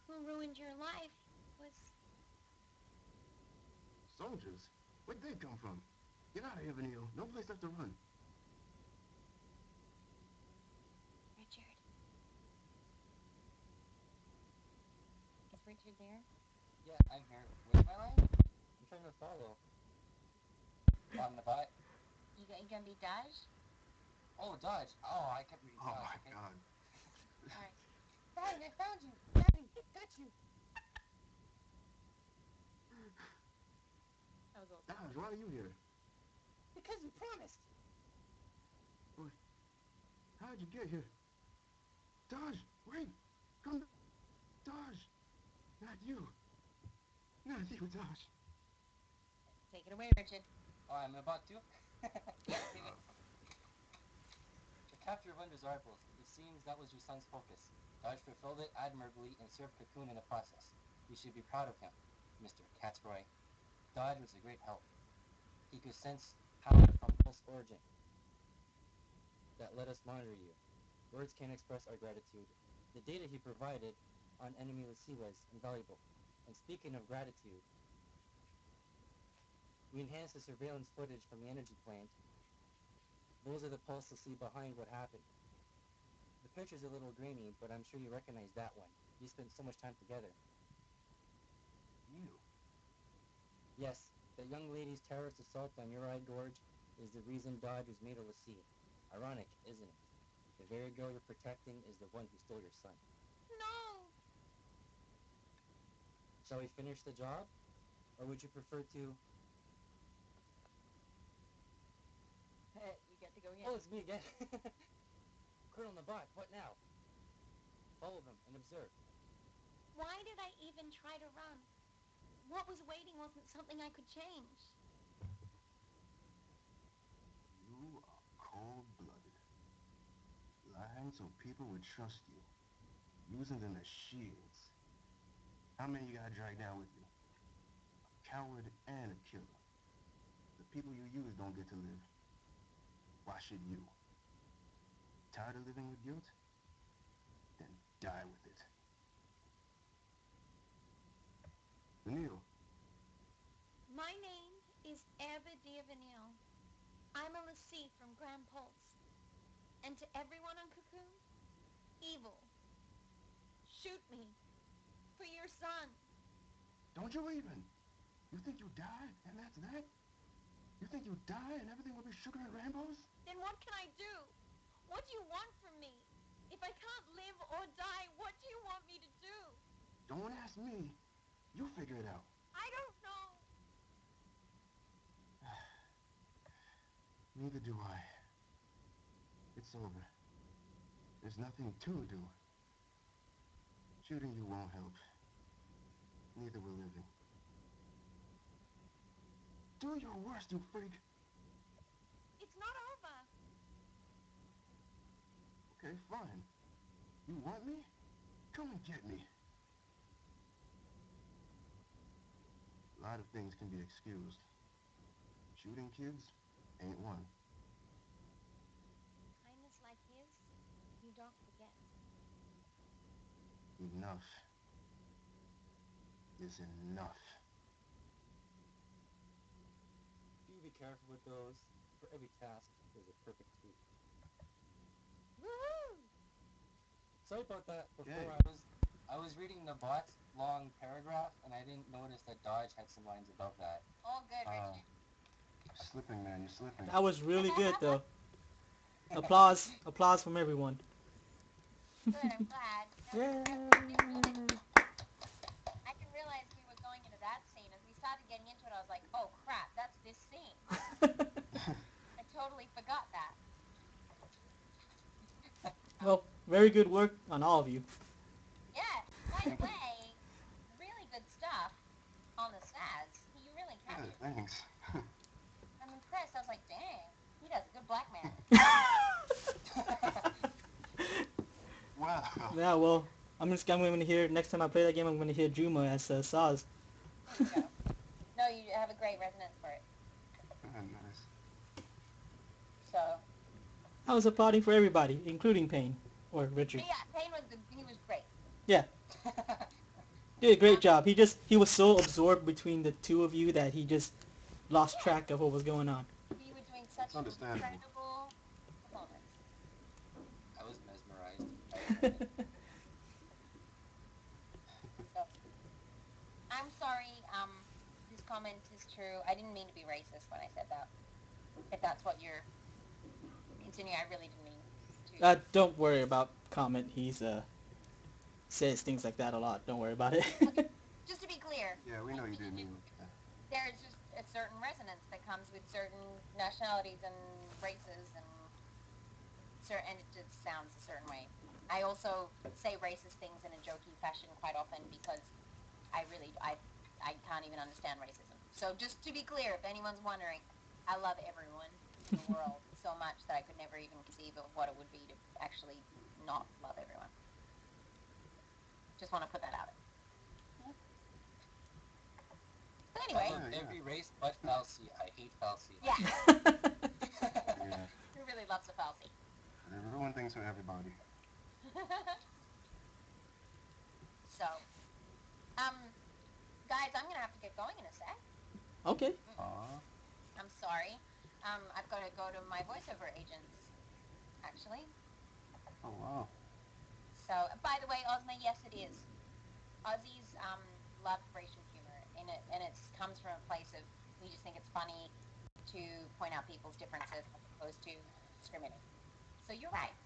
who ruined your life was... soldiers? Where'd they come from? Get out of here, Vanille. No place left to run. Richard. Is Richard there? Yeah, I'm here. Wait, my line? I'm trying to follow. On the bot. You gonna be Daj? Oh, Dodge. Oh, I kept reading Oh Dodge, my okay? God. Alright. Fine, I found you. Daddy, got you. That was awesome. Dodge, why are you here? Because we promised. But how'd you get here? Dodge, wait! Come back! Dodge! Not you! Not you, Dodge! Take it away, Richard. Oh, I'm about to. Give it. The capture of undesirables. It seems that was your son's focus. Dodge fulfilled it admirably and served Cocoon in the process. You should be proud of him, Mr. Catsroy. Dodge was a great help. He could sense power from pulse origin that let us monitor you. Words can't express our gratitude. The data he provided on enemy Lassie was invaluable. And speaking of gratitude, we enhanced the surveillance footage from the energy plant. Those are the pulse Lassie behind what happened. The picture's a little grainy, but I'm sure you recognize that one. We spent so much time together. You? Yes, the young lady's terrorist assault on Uri Gorge is the reason Dodge was made a Lassie. Ironic, isn't it? The very girl you're protecting is the one who stole your son. No! Shall we finish the job? Or would you prefer to... You get to go again. Oh, it's me again. Colonel Nabat, what now? Follow them and observe. Why did I even try to run? What was waiting wasn't something I could change. You are cold-blooded. Lying so people would trust you. Using them as shields. How many you gotta drag down with you? A coward and a killer. The people you use don't get to live. Why should you? Tired of living with guilt? Then die with it. Vanille. My name is Vanille. I'm a Lassie from Grandpulse. And to everyone on Cocoon, evil. Shoot me. For your son. Don't you even? You think you die and that's that? You think you die and everything will be sugar and rainbows? Then what can I do? What do you want from me? If I can't live or die, what do you want me to do? Don't ask me. You figure it out. I don't know. Neither do I. It's over. There's nothing to do. Shooting you won't help. Neither will living. Do your worst, you freak. It's not over. Okay, fine. You want me? Come and get me. A lot of things can be excused. Shooting kids ain't one. Kindness like his, you don't forget. Enough is enough. You be careful with those. For every task, there's a perfect tool. Woohoo! Sorry about that. Before Yay. I was reading the bot's long paragraph, and I didn't notice that Dodge had some lines above that. All good, Richard. You're slipping, man. You're slipping. That was really good, though. Applause from everyone. Good, I'm glad. Yeah. I didn't realize we were going into that scene. As we started getting into it, I was like, oh crap, that's this scene. I totally forgot that. Well, very good work on all of you. Yeah, by the way, really good stuff on the stats. You really Yeah, captured it. thanks. I'm impressed. I was like, dang, he does a good black man. Wow. Yeah, well, I'm going to hear, next time I play that game, I'm going to hear Juma as Saz. There you go. No, you have a great resonance for it. Nice. So, I was applauding for everybody, including Payne, or Richard. yeah, Payne was he was great. Yeah, did a great job. He was so absorbed between the two of you that he just lost track of what was going on. You were doing such It's understandable. incredible performance. I was mesmerized. So, I'm sorry. This comment is true. I didn't mean to be racist when I said that. If that's what you're continuing, I really didn't mean to. Don't worry about Comment. He's says things like that a lot. Don't worry about it. Okay, just to be clear. Yeah, we know you didn't mean that. There's just a certain resonance that comes with certain nationalities and races and it just sounds a certain way. I also say racist things in a jokey fashion quite often because I can't even understand racism. So just to be clear, if anyone's wondering, I love everyone in the world so much that I could never even conceive of what it would be to actually not love everyone. Just want to put that out. But anyway. I love every race but Falsey. I hate Falsey. Yeah. Yeah. Who really loves a Falsey? They ruin things for everybody. So, guys, I'm gonna have to get going in a sec. Okay. I'm sorry. I've got to go to my voiceover agents, actually. Oh, wow. So, by the way, Ozma, yes, it is. Aussies love racial humor, and it comes from a place of we just think it's funny to point out people's differences as opposed to discriminate. So you're right.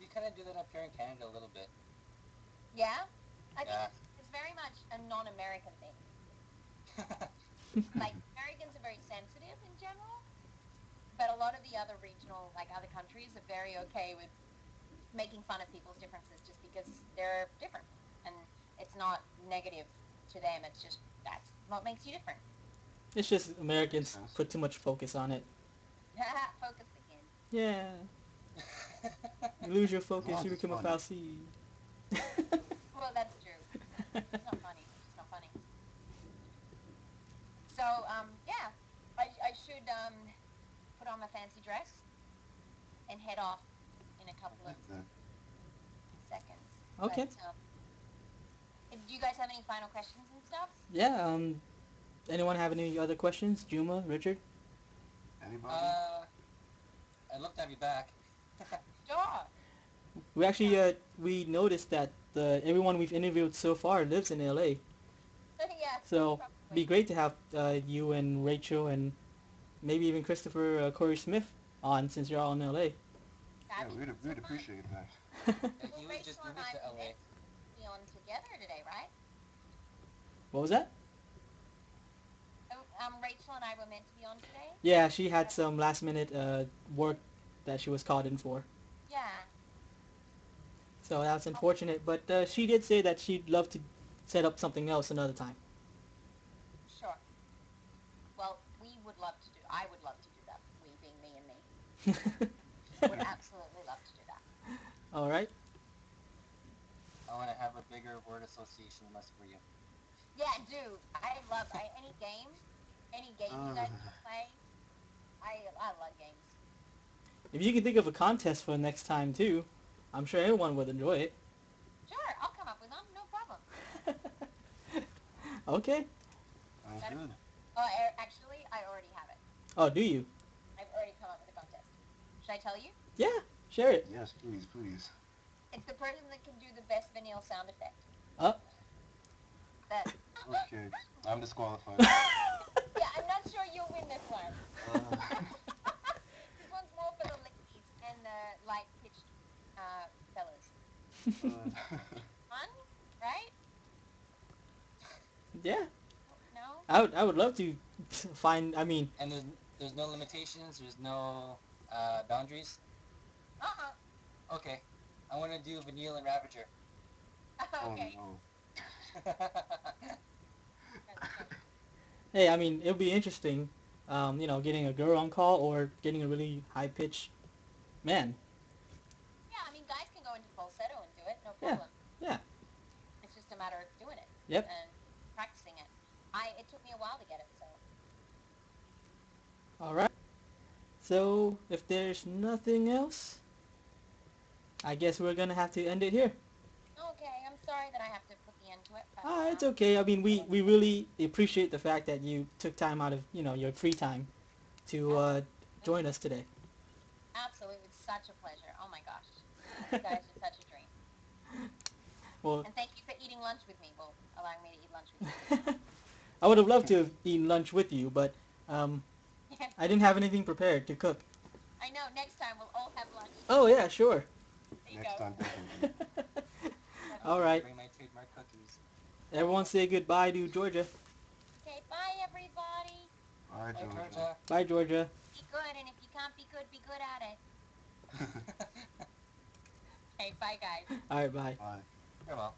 We kind of do that up here in Canada a little bit. Yeah? I think Yeah. it's very much a non-American thing. Like, Americans are very sensitive in general, but a lot of the other regional, like other countries, are very okay with making fun of people's differences just because they're different. And it's not negative to them, it's just that's what makes you different. It's just Americans put too much focus on it. Focus again. Yeah. You lose your focus, long you as it's become a funny. Falsey. Well, that's true. It's not funny. It's just not funny. So, yeah. I should put on my fancy dress and head off in a couple of seconds. Okay. But, do you guys have any final questions and stuff? Yeah, anyone have any other questions? Juma, Richard? Anybody? I I'd love to have you back. Sure. We actually we noticed that everyone we've interviewed so far lives in LA. Yeah. So Probably. it'd be great to have you and Rachel and maybe even Christopher Corey Smith on since you're all in LA. Yeah, That'd be we'd so fun. appreciate that. Yeah, Well, he was Rachel just and moving I to were LA. meant to be on together today, right? What was that? Rachel and I were meant to be on today. Yeah, she had some last minute work that she was called in for. Yeah. So that's unfortunate, but she did say that she'd love to set up something else another time. Sure. Well, I would love to do that. We being me and me. Would absolutely love to do that. All right. I want to have a bigger word association list for you. Yeah, do. I love any game you guys can play. I love games. If you can think of a contest for next time too, I'm sure everyone would enjoy it. Sure, I'll come up with them. No problem. Okay. Sounds good. Actually, I already have it. Oh, do you? I've already come up with a contest. Should I tell you? Yeah, share it. Yes, please, please. It's the person that can do the best Vanille sound effect. Up. That. Okay, I'm disqualified. Yeah, I'm not sure you'll win this one. Uh, This one's more for the ladies and the light-pitched fellas. Fun, right? Yeah, No? I would love to find. I mean, And there's no limitations. There's no boundaries. Uh-uh. Okay, I want to do Vanille and Ravager. Okay. Oh hey, I mean, it'll be interesting. Getting a girl on call or getting a really high pitched man. Yeah, I mean, guys can go into falsetto and do it, no Yeah. problem. Yeah. It's just a matter of doing it. Yep. And practicing it. It took me a while to get it, so. All right. So if there's nothing else, I guess we're gonna have to end it here. Okay, I'm sorry that I have to put the end to it, but It's okay. I mean, we really appreciate the fact that you took time out of your free time to join us today. absolutely, it's such a pleasure. Oh my gosh, you guys are such a dream. Well, And thank you for eating lunch with me. Well, allowing me to eat lunch with you. I would have loved to have eaten lunch with you, but I didn't have anything prepared to cook. I know. Next time we'll all have lunch. Oh yeah, sure. There you Next go. time, definitely. All right. Bring my trademark cookies. Everyone say goodbye to Georgia. Okay, bye everybody. Bye, Bye, Georgia. Georgia. Bye, Georgia. Be good, and if you can't be good at it. Okay, bye guys. All right, bye. Bye. Farewell.